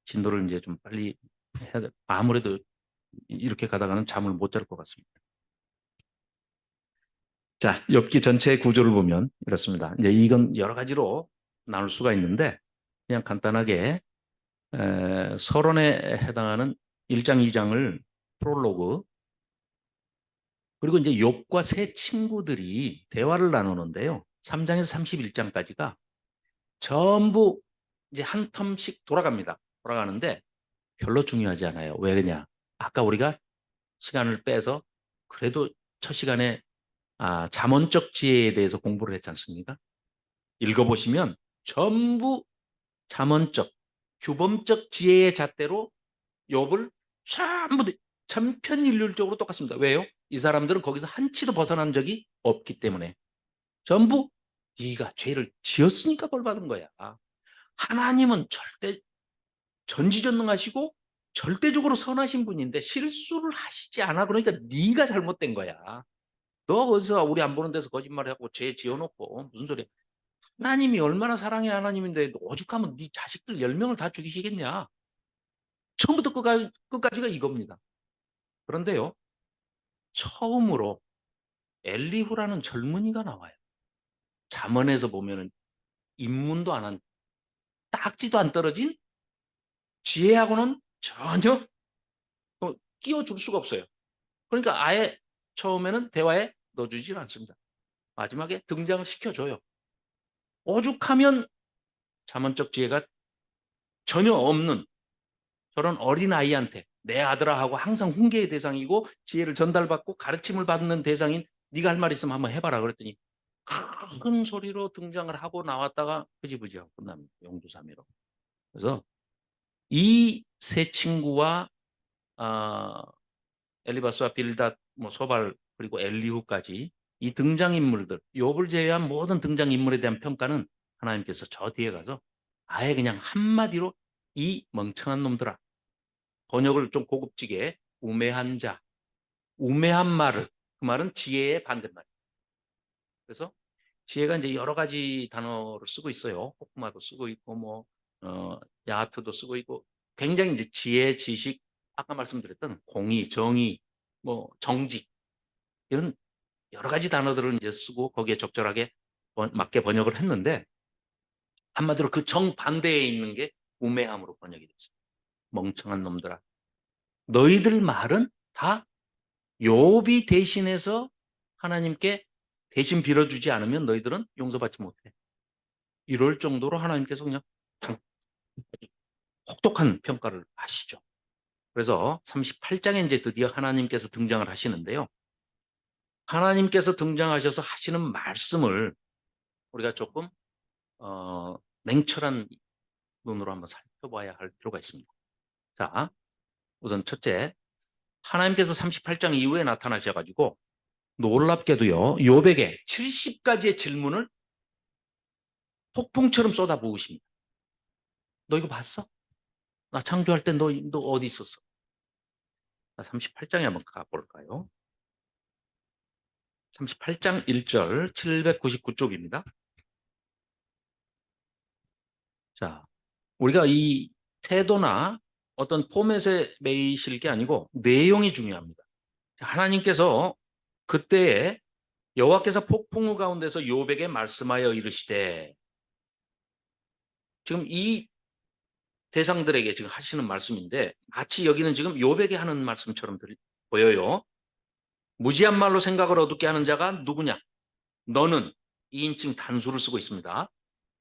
진도를 이제 좀 빨리 해야 돼. 아무래도 이렇게 가다가는 잠을 못 잘 것 같습니다. 자, 엽기 전체 구조를 보면 이렇습니다. 이제 이건 여러 가지로 나눌 수가 있는데 그냥 간단하게 서론에 해당하는 1장, 2장을 프롤로그 그리고 이제 욥과 세 친구들이 대화를 나누는데요. 3장에서 31장까지가 전부 이제 한 텀씩 돌아갑니다. 돌아가는데 별로 중요하지 않아요. 왜 그러냐? 아까 우리가 시간을 빼서 그래도 첫 시간에 잠언적 지혜에 대해서 공부를 했지 않습니까? 읽어보시면 전부 잠언적, 규범적 지혜의 잣대로 욥을 전부 천편일률적으로 똑같습니다. 왜요? 이 사람들은 거기서 한치도 벗어난 적이 없기 때문에 전부 네가 죄를 지었으니까 벌 받은 거야. 하나님은 절대 전지전능하시고 절대적으로 선하신 분인데 실수를 하시지 않아. 그러니까 네가 잘못된 거야. 너 어디서 우리 안 보는 데서 거짓말하고 죄 지어놓고 무슨 소리야. 하나님이 얼마나 사랑의 하나님인데 오죽하면 네 자식들 10명을 다 죽이시겠냐. 처음부터 끝까지가 이겁니다. 그런데요. 처음으로 엘리후라는 젊은이가 나와요. 잠언에서 보면은 입문도 안 한, 딱지도 안 떨어진 지혜하고는 전혀 끼워줄 수가 없어요. 그러니까 아예 처음에는 대화에 넣어주질 않습니다. 마지막에 등장을 시켜줘요. 오죽하면 잠언적 지혜가 전혀 없는 저런 어린아이한테 내 아들아 하고 항상 훈계의 대상이고 지혜를 전달받고 가르침을 받는 대상인 네가 할 말 있으면 한번 해봐라 그랬더니 큰 소리로 등장을 하고 나왔다가 흐지부지하고 끝납니다. 용두사미로. 그래서 이 세 친구와 엘리바스와 빌닷, 뭐 소발 그리고 엘리후까지 이 등장인물들, 욥을 제외한 모든 등장인물에 대한 평가는 하나님께서 저 뒤에 가서 아예 그냥 한마디로 이 멍청한 놈들아, 번역을 좀 고급지게 우매한 자, 우매한 말을, 그 말은 지혜의 반대말. 그래서 지혜가 이제 여러 가지 단어를 쓰고 있어요. 호크마도 쓰고 있고, 뭐, 야하트도 쓰고 있고, 굉장히 이제 지혜, 지식, 아까 말씀드렸던 공의, 정의, 뭐, 정직, 이런 여러 가지 단어들을 이제 쓰고 거기에 적절하게 맞게 번역을 했는데, 한마디로 그 정반대에 있는 게 우매함으로 번역이 됐어요. 멍청한 놈들아. 너희들 말은 다 욥이 대신해서 하나님께 대신 빌어주지 않으면 너희들은 용서받지 못해. 이럴 정도로 하나님께서 그냥 혹독한 평가를 하시죠. 그래서 38장에 이제 드디어 하나님께서 등장을 하시는데요. 하나님께서 등장하셔서 하시는 말씀을 우리가 조금 냉철한 눈으로 한번 살펴봐야 할 필요가 있습니다. 자, 우선 첫째, 하나님께서 38장 이후에 나타나셔가지고 놀랍게도요, 욥에게 70가지의 질문을 폭풍처럼 쏟아부으십니다. 너 이거 봤어? 나 창조할 때 너 어디 있었어? 38장에 한번 가볼까요? 38장 1절 799쪽입니다. 자, 우리가 이 태도나 어떤 포맷에 매이실 게 아니고 내용이 중요합니다. 하나님께서 그때에 여호와께서 폭풍우 가운데서 욥에게 말씀하여 이르시되, 지금 이 대상들에게 지금 하시는 말씀인데 마치 여기는 지금 욥에게 하는 말씀처럼 보여요. 무지한 말로 생각을 어둡게 하는 자가 누구냐? 너는, 2인칭 단수를 쓰고 있습니다.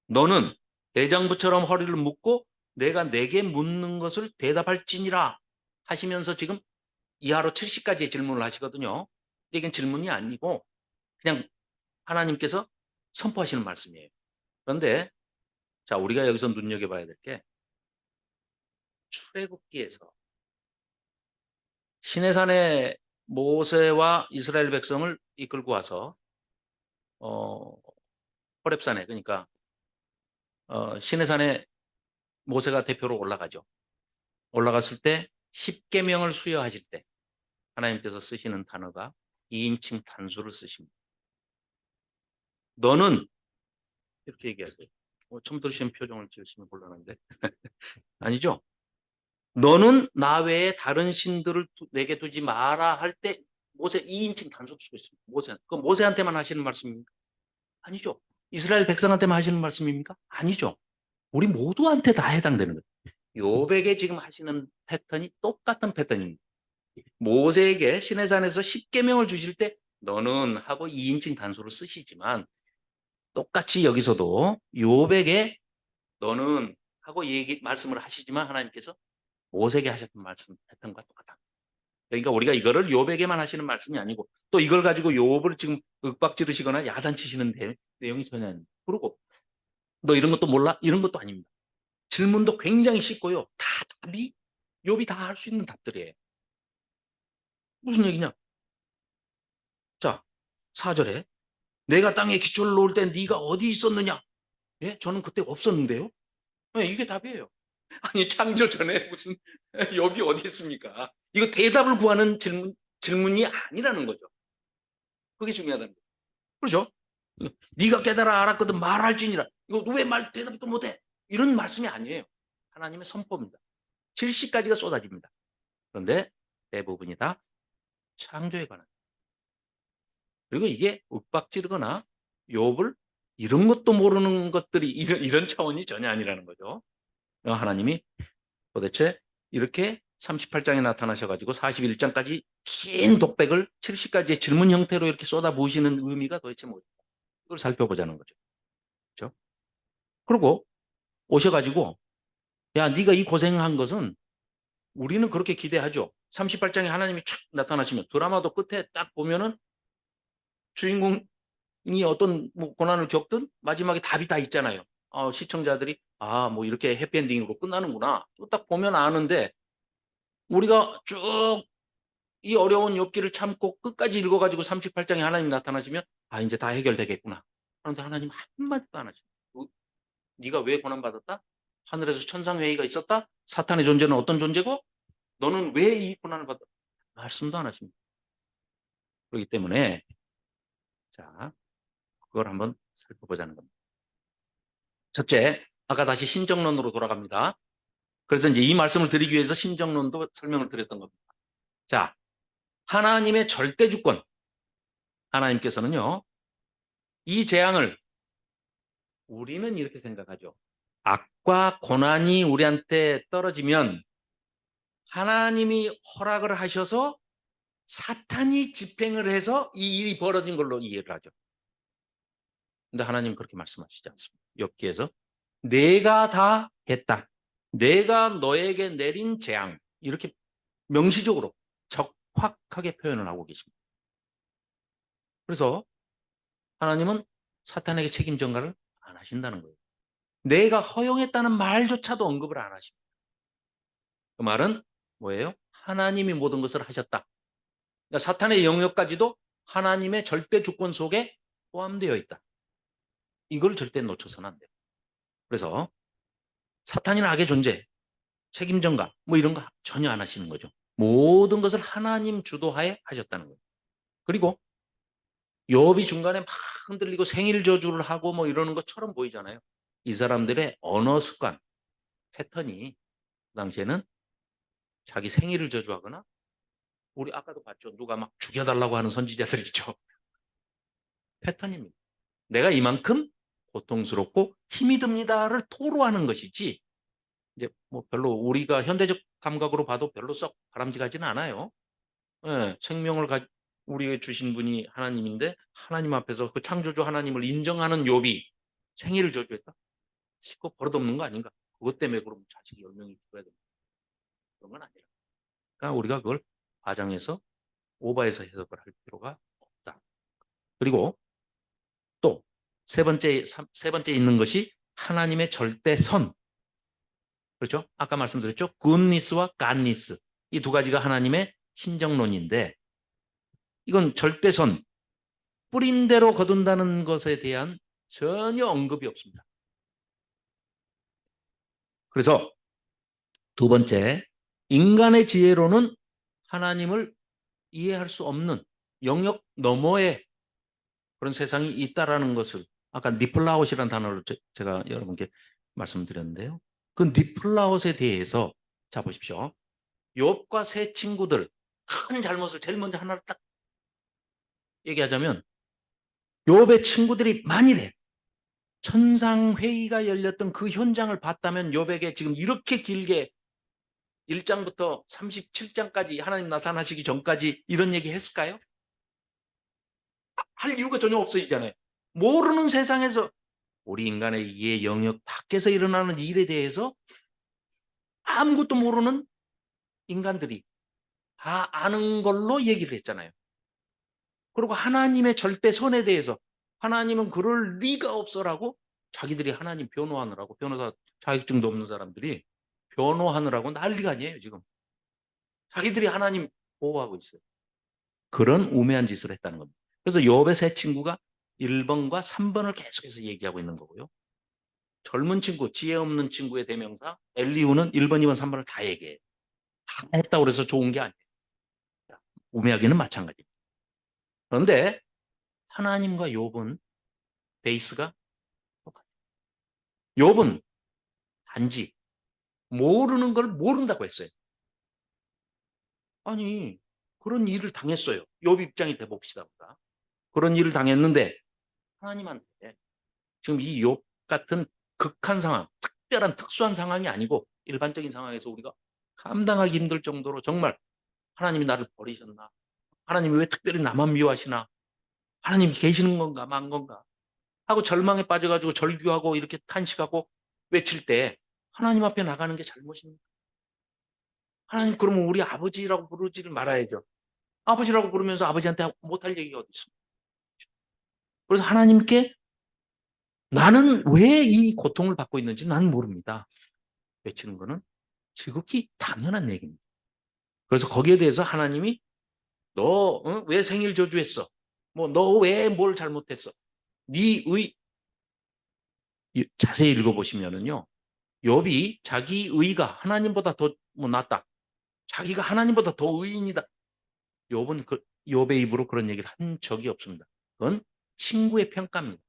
너는 대장부처럼 허리를 묶고 내가 내게 묻는 것을 대답할지니라 하시면서 지금 이하로 70가지의 질문을 하시거든요. 이건 질문이 아니고 그냥 하나님께서 선포하시는 말씀이에요. 그런데 자, 우리가 여기서 눈여겨봐야 될 게, 출애굽기에서 시내산에 모세와 이스라엘 백성을 이끌고 와서 호렙산에, 그러니까 시내산에 모세가 대표로 올라가죠. 올라갔을 때 10계명을 수여하실 때 하나님께서 쓰시는 단어가 2인칭 단수를 쓰십니다. 너는, 이렇게 얘기하세요. 처음 들으시는 표정을 지으시면 곤란한데 아니죠? 너는 나 외에 다른 신들을 내게 두지 마라 할 때 모세 2인칭 단수를 쓰고 있습니다. 그럼 모세한테만 하시는 말씀입니까? 아니죠. 이스라엘 백성한테만 하시는 말씀입니까? 아니죠. 우리 모두한테 다 해당되는 거예요. 욥에게 지금 하시는 패턴이 똑같은 패턴입니다. 모세에게 시내산에서 10계명을 주실 때 너는 하고 2인칭 단수를 쓰시지만, 똑같이 여기서도 욥에게 너는 하고 말씀을 하시지만 하나님께서 모세에게 하셨던 말씀 패턴과 똑같다. 그러니까 우리가 이거를 욥에게만 하시는 말씀이 아니고 또 이걸 가지고 욥을 지금 윽박지르시거나 야단치시는 내용이 전혀 아닙니다. 그리고 너 이런 것도 몰라? 이런 것도 아닙니다. 질문도 굉장히 쉽고요. 다 답이 욥이 다 할 수 있는 답들이에요. 무슨 얘기냐? 자, 4절에 내가 땅에 기초를 놓을 때 네가 어디 있었느냐? 예? 저는 그때 없었는데요. 네, 이게 답이에요. 아니, 창조 전에 무슨 욥이 어디 있습니까? 이거 대답을 구하는 질문이 아니라는 거죠. 그게 중요하다는 거죠. 그렇죠? 네가 깨달아 알았거든 말할지니라. 이거 왜 대답도 못해? 이런 말씀이 아니에요. 하나님의 선포입니다. 70가지가 쏟아집니다. 그런데 대부분이 다 창조에 관한. 그리고 이게 윽박지르거나 욥을 이런 것도 모르는 것들이 이런 차원이 전혀 아니라는 거죠. 하나님이 도대체 이렇게 38장에 나타나셔가지고 41장까지 긴 독백을 70가지의 질문 형태로 이렇게 쏟아부으시는 의미가 도대체 뭐죠? 그걸 살펴보자는 거죠. 그렇죠? 그리고 오셔가지고 야, 네가 이 고생한 것은 우리는 그렇게 기대하죠. 38장에 하나님이 촥 나타나시면 드라마도 끝에 딱 보면은 주인공이 어떤 뭐 고난을 겪든 마지막에 답이 다 있잖아요. 시청자들이 뭐 이렇게 해피엔딩으로 끝나는구나. 또 딱 보면 아는데 우리가 쭉 이 어려운 욥기를 참고 끝까지 읽어가지고 38장에 하나님 나타나시면 이제 다 해결되겠구나. 그런데 하나님 한마디도 안 하시죠. 네가 왜 고난받았다? 하늘에서 천상회의가 있었다? 사탄의 존재는 어떤 존재고? 너는 왜 이 고난을 받았다? 말씀도 안 하십니다. 그렇기 때문에 자, 그걸 한번 살펴보자는 겁니다. 첫째, 아까 다시 신정론으로 돌아갑니다. 그래서 이제 이 말씀을 드리기 위해서 신정론도 설명을 드렸던 겁니다. 자, 하나님의 절대 주권. 하나님께서는요, 이 재앙을 우리는 이렇게 생각하죠. 악과 고난이 우리한테 떨어지면 하나님이 허락을 하셔서 사탄이 집행을 해서 이 일이 벌어진 걸로 이해를 하죠. 근데 하나님 그렇게 말씀하시지 않습니다. 욥기에서 내가 다 했다. 내가 너에게 내린 재앙. 이렇게 명시적으로 적확하게 표현을 하고 계십니다. 그래서 하나님은 사탄에게 책임 전가를 안 하신다는 거예요. 내가 허용했다는 말조차도 언급을 안 하십니다. 그 말은 뭐예요? 하나님이 모든 것을 하셨다. 그러니까 사탄의 영역까지도 하나님의 절대 주권 속에 포함되어 있다. 이걸 절대 놓쳐서는 안 돼요. 그래서 사탄이나 악의 존재, 책임 전가 뭐 이런 거 전혀 안 하시는 거죠. 모든 것을 하나님 주도하에 하셨다는 거예요. 그리고 욥이 중간에 막 흔들리고 생일 저주를 하고 뭐 이러는 것처럼 보이잖아요. 이 사람들의 언어 습관, 패턴이 그 당시에는 자기 생일을 저주하거나 우리 아까도 봤죠. 누가 막 죽여달라고 하는 선지자들 있죠. 패턴입니다. 내가 이만큼 고통스럽고 힘이 듭니다를 토로하는 것이지 이제 뭐 별로 우리가 현대적 감각으로 봐도 별로 썩 바람직하지는 않아요. 예, 생명을 우리에게 주신 분이 하나님인데 하나님 앞에서 그 창조주 하나님을 인정하는 욥이 생일을 저주했다? 그거 버릇없는 거 아닌가? 그것 때문에 그럼 자식이 10명이 죽어야 됩니다. 그런 건 아니라. 그러니까 우리가 그걸 과장해서 오버해서 해석을 할 필요가 없다. 그리고 또 세 번째 있는 것이 하나님의 절대선. 그렇죠? 아까 말씀드렸죠? goodness와 godness. 이 두 가지가 하나님의 신정론인데 이건 절대선, 뿌린 대로 거둔다는 것에 대한 전혀 언급이 없습니다. 그래서 두 번째, 인간의 지혜로는 하나님을 이해할 수 없는 영역 너머의 그런 세상이 있다라는 것을 아까 니플라웃이라는 단어를 제가 여러분께 말씀드렸는데요. 그 니플라웃에 대해서 자 보십시오. 욥과 세 친구들 큰 잘못을 제일 먼저 하나를 딱 얘기하자면 욥의 친구들이 만일에 천상회의가 열렸던 그 현장을 봤다면 욥에게 지금 이렇게 길게 1장부터 37장까지 하나님 나타나시기 전까지 이런 얘기 했을까요? 할 이유가 전혀 없어지잖아요. 모르는 세상에서 우리 인간의 이해 영역 밖에서 일어나는 일에 대해서 아무것도 모르는 인간들이 다 아는 걸로 얘기를 했잖아요. 그리고 하나님의 절대선에 대해서 하나님은 그럴 리가 없어라고 자기들이 하나님 변호하느라고 변호사 자격증도 없는 사람들이 변호하느라고 난리가 아니에요 지금. 자기들이 하나님 보호하고 있어요. 그런 우매한 짓을 했다는 겁니다. 그래서 욥의 세 친구가 1번과 3번을 계속해서 얘기하고 있는 거고요. 젊은 친구, 지혜 없는 친구의 대명사 엘리후는 1번, 2번, 3번을 다 얘기해요. 다 했다고 그래서 좋은 게 아니에요. 우매하기는 마찬가지입니다. 그런데 하나님과 욥은 베이스가 똑같아요. 욥은 단지 모르는 걸 모른다고 했어요. 아니 그런 일을 당했어요. 욥 입장이 돼봅시다. 그런 일을 당했는데 하나님한테 지금 이 욥 같은 극한 상황, 특별한 특수한 상황이 아니고 일반적인 상황에서 우리가 감당하기 힘들 정도로 정말 하나님이 나를 버리셨나? 하나님이 왜 특별히 나만 미워하시나? 하나님이 계시는 건가 만 건가? 하고 절망에 빠져가지고 절규하고 이렇게 탄식하고 외칠 때 하나님 앞에 나가는 게 잘못입니까? 하나님 그러면 우리 아버지라고 부르지를 말아야죠. 아버지라고 부르면서 아버지한테 못할 얘기가 어디 있습니까? 그래서 하나님께 나는 왜 이 고통을 받고 있는지 나는 모릅니다. 외치는 거는 지극히 당연한 얘기입니다. 그래서 거기에 대해서 하나님이 너 왜 생일 저주했어? 뭐 너 왜 뭘 잘못했어? 네 자세히 읽어보시면은요. 욥이 자기 의가 하나님보다 더 낫다. 자기가 하나님보다 더 의인이다. 욥은 욥의 입으로 그런 얘기를 한 적이 없습니다. 그건 친구의 평가입니다.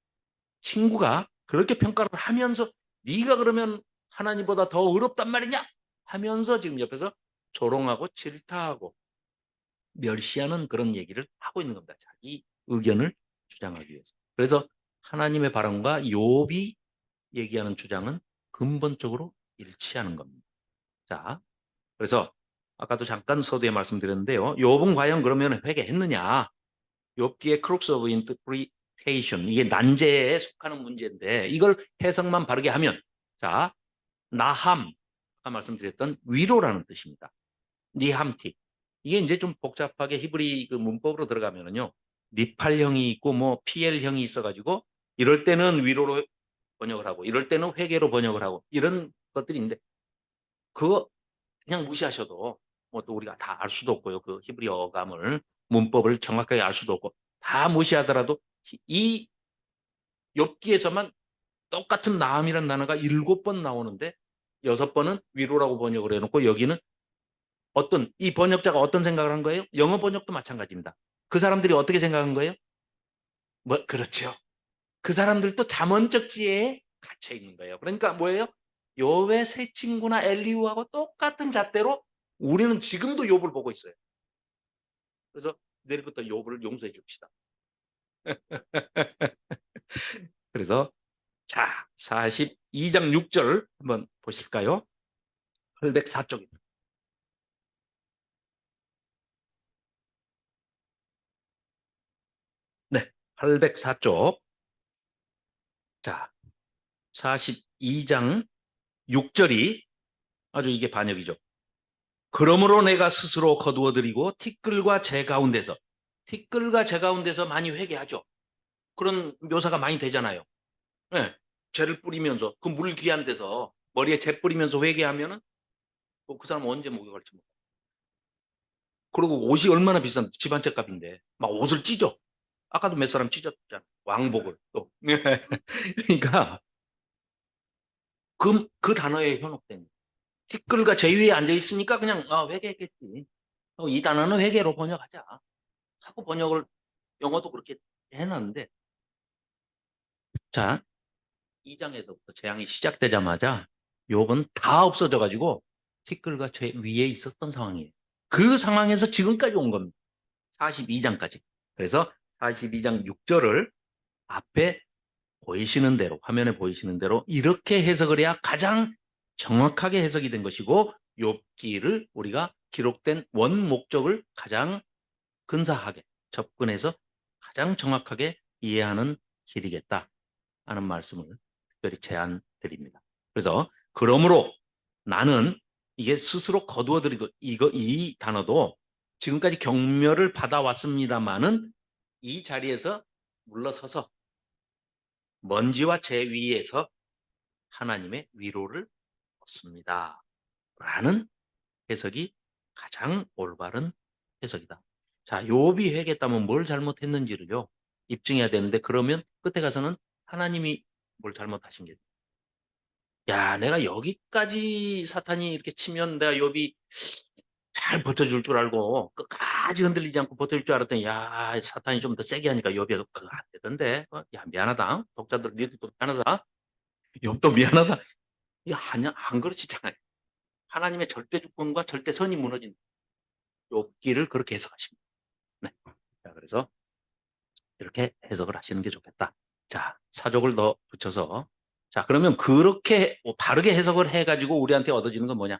친구가 그렇게 평가를 하면서 네가 그러면 하나님보다 더 어렵단 말이냐 하면서 지금 옆에서 조롱하고 질타하고 멸시하는 그런 얘기를 하고 있는 겁니다. 자기 의견을 주장하기 위해서. 그래서 하나님의 발언과 욥이 얘기하는 주장은 근본적으로 일치하는 겁니다. 자, 그래서 아까도 잠깐 서두에 말씀드렸는데요. 욥은 과연 그러면 회개했느냐? 욥기의 crux of interpretation, 이게 난제에 속하는 문제인데 이걸 해석만 바르게 하면, 자, 나함, 아까 말씀드렸던 위로라는 뜻입니다. 니함티. 이게 이제 좀 복잡하게 히브리 그 문법으로 들어가면은요, 니팔형이 있고 뭐 PL형이 있어가지고 이럴 때는 위로로 번역을 하고 이럴 때는 회개로 번역을 하고 이런 것들이 있는데 그거 그냥 무시하셔도 뭐 또 우리가 다 알 수도 없고요. 그 히브리 어감을 문법을 정확하게 알 수도 없고 다 무시하더라도 이 욥기에서만 똑같은 나음이라는 단어가 7번 나오는데 6번은 위로라고 번역을 해놓고 여기는 어떤 이 번역자가 어떤 생각을 한 거예요? 영어 번역도 마찬가지입니다. 그 사람들이 어떻게 생각한 거예요? 뭐 그렇죠. 그 사람들도 잠언적 지혜에 갇혀 있는 거예요. 그러니까 뭐예요? 욥의 세 친구나 엘리후하고 똑같은 잣대로 우리는 지금도 욥을 보고 있어요. 그래서 내일부터 욥을 용서해 줍시다. 그래서 자, 42장 6절 한번 보실까요? 804쪽입니다. 네, 804쪽. 자, 42장 6절이 아주 이게 반역이죠. 그러므로 내가 스스로 거두어드리고 티끌과 제 가운데서, 티끌과 제 가운데서 많이 회개하죠. 그런 묘사가 많이 되잖아요. 네, 죄를 뿌리면서 그 물 귀한 데서 머리에 재 뿌리면서 회개하면은 그 사람 언제 목욕할지 몰라. 그리고 옷이 얼마나 비싼 집안채 값인데 막 옷을 찢어. 아까도 몇 사람 찢었잖아. 왕복을 또. 그러니까 그 단어에 현혹된 티끌과 제 위에 앉아 있으니까 그냥 회개했겠지. 이 단어는 회개로 번역하자 하고 번역을 영어도 그렇게 해놨는데, 자, 2장에서부터 재앙이 시작되자마자 욥은 다 없어져가지고 티끌과 제 위에 있었던 상황이에요. 그 상황에서 지금까지 온 겁니다. 42장까지. 그래서 42장 6절을 앞에 보이시는 대로, 화면에 보이시는 대로 이렇게 해석을 해야 가장 정확하게 해석이 된 것이고 욥기를 우리가 기록된 원 목적을 가장 근사하게 접근해서 가장 정확하게 이해하는 길이겠다 하는 말씀을 특별히 제안드립니다. 그래서 그러므로 나는 이게 스스로 거두어들이고 이 단어도 지금까지 경멸을 받아왔습니다마는 이 자리에서 물러서서 먼지와 재 위에서 하나님의 위로를 얻습니다. 라는 해석이 가장 올바른 해석이다. 자, 욥이 회개했다면 뭘 잘못했는지를요 입증해야 되는데 그러면 끝에 가서는 하나님이 뭘 잘못하신 게, 야, 내가 여기까지 사탄이 이렇게 치면 내가 욥이 잘 버텨줄 줄 알고 끝까지 흔들리지 않고 버텨줄 줄 알았더니 야, 사탄이 좀 더 세게 하니까 욥이 그거 안 되던데. 야, 미안하다. 독자들 니들도 미안하다. 욥도 미안하다. 이거 안 그렇지잖아요. 하나님의 절대 주권과 절대 선이 무너진 욥기를 그렇게 해석하십니다. 네. 자, 그래서 이렇게 해석을 하시는 게 좋겠다. 자, 사족을 더 붙여서, 자, 그러면 그렇게 바르게 해석을 해가지고 우리한테 얻어지는 건 뭐냐?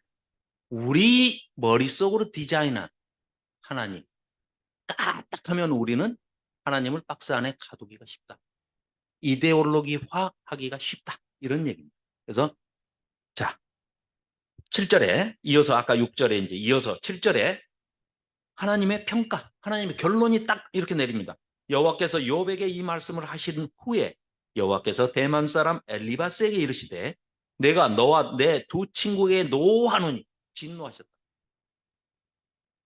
우리 머릿속으로 디자인한 하나님. 딱딱하면 우리는 하나님을 박스 안에 가두기가 쉽다. 이데올로기화 하기가 쉽다. 이런 얘기입니다. 그래서 자, 7절에 이어서 아까 6절에 이제 이어서 7절에 하나님의 평가, 하나님의 결론이 딱 이렇게 내립니다. 여호와께서 욥에게 이 말씀을 하신 후에 여호와께서 대만 사람 엘리바스에게 이르시되 내가 너와 내 두 친구에게 노하노니, 진노하셨다.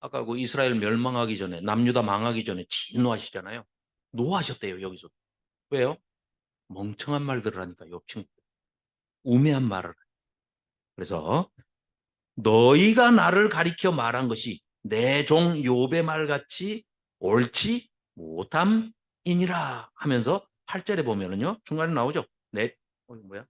아까 그 이스라엘 멸망하기 전에, 남유다 망하기 전에 진노하시잖아요. 노하셨대요, 여기서. 왜요? 멍청한 말들을 하니까 욥 친구. 우매한 말을. 그래서 너희가 나를 가리켜 말한 것이 내 종 욥의 말같이 옳지 못함이니라 하면서 8절에 보면은요. 중간에 나오죠. 내 뭐야?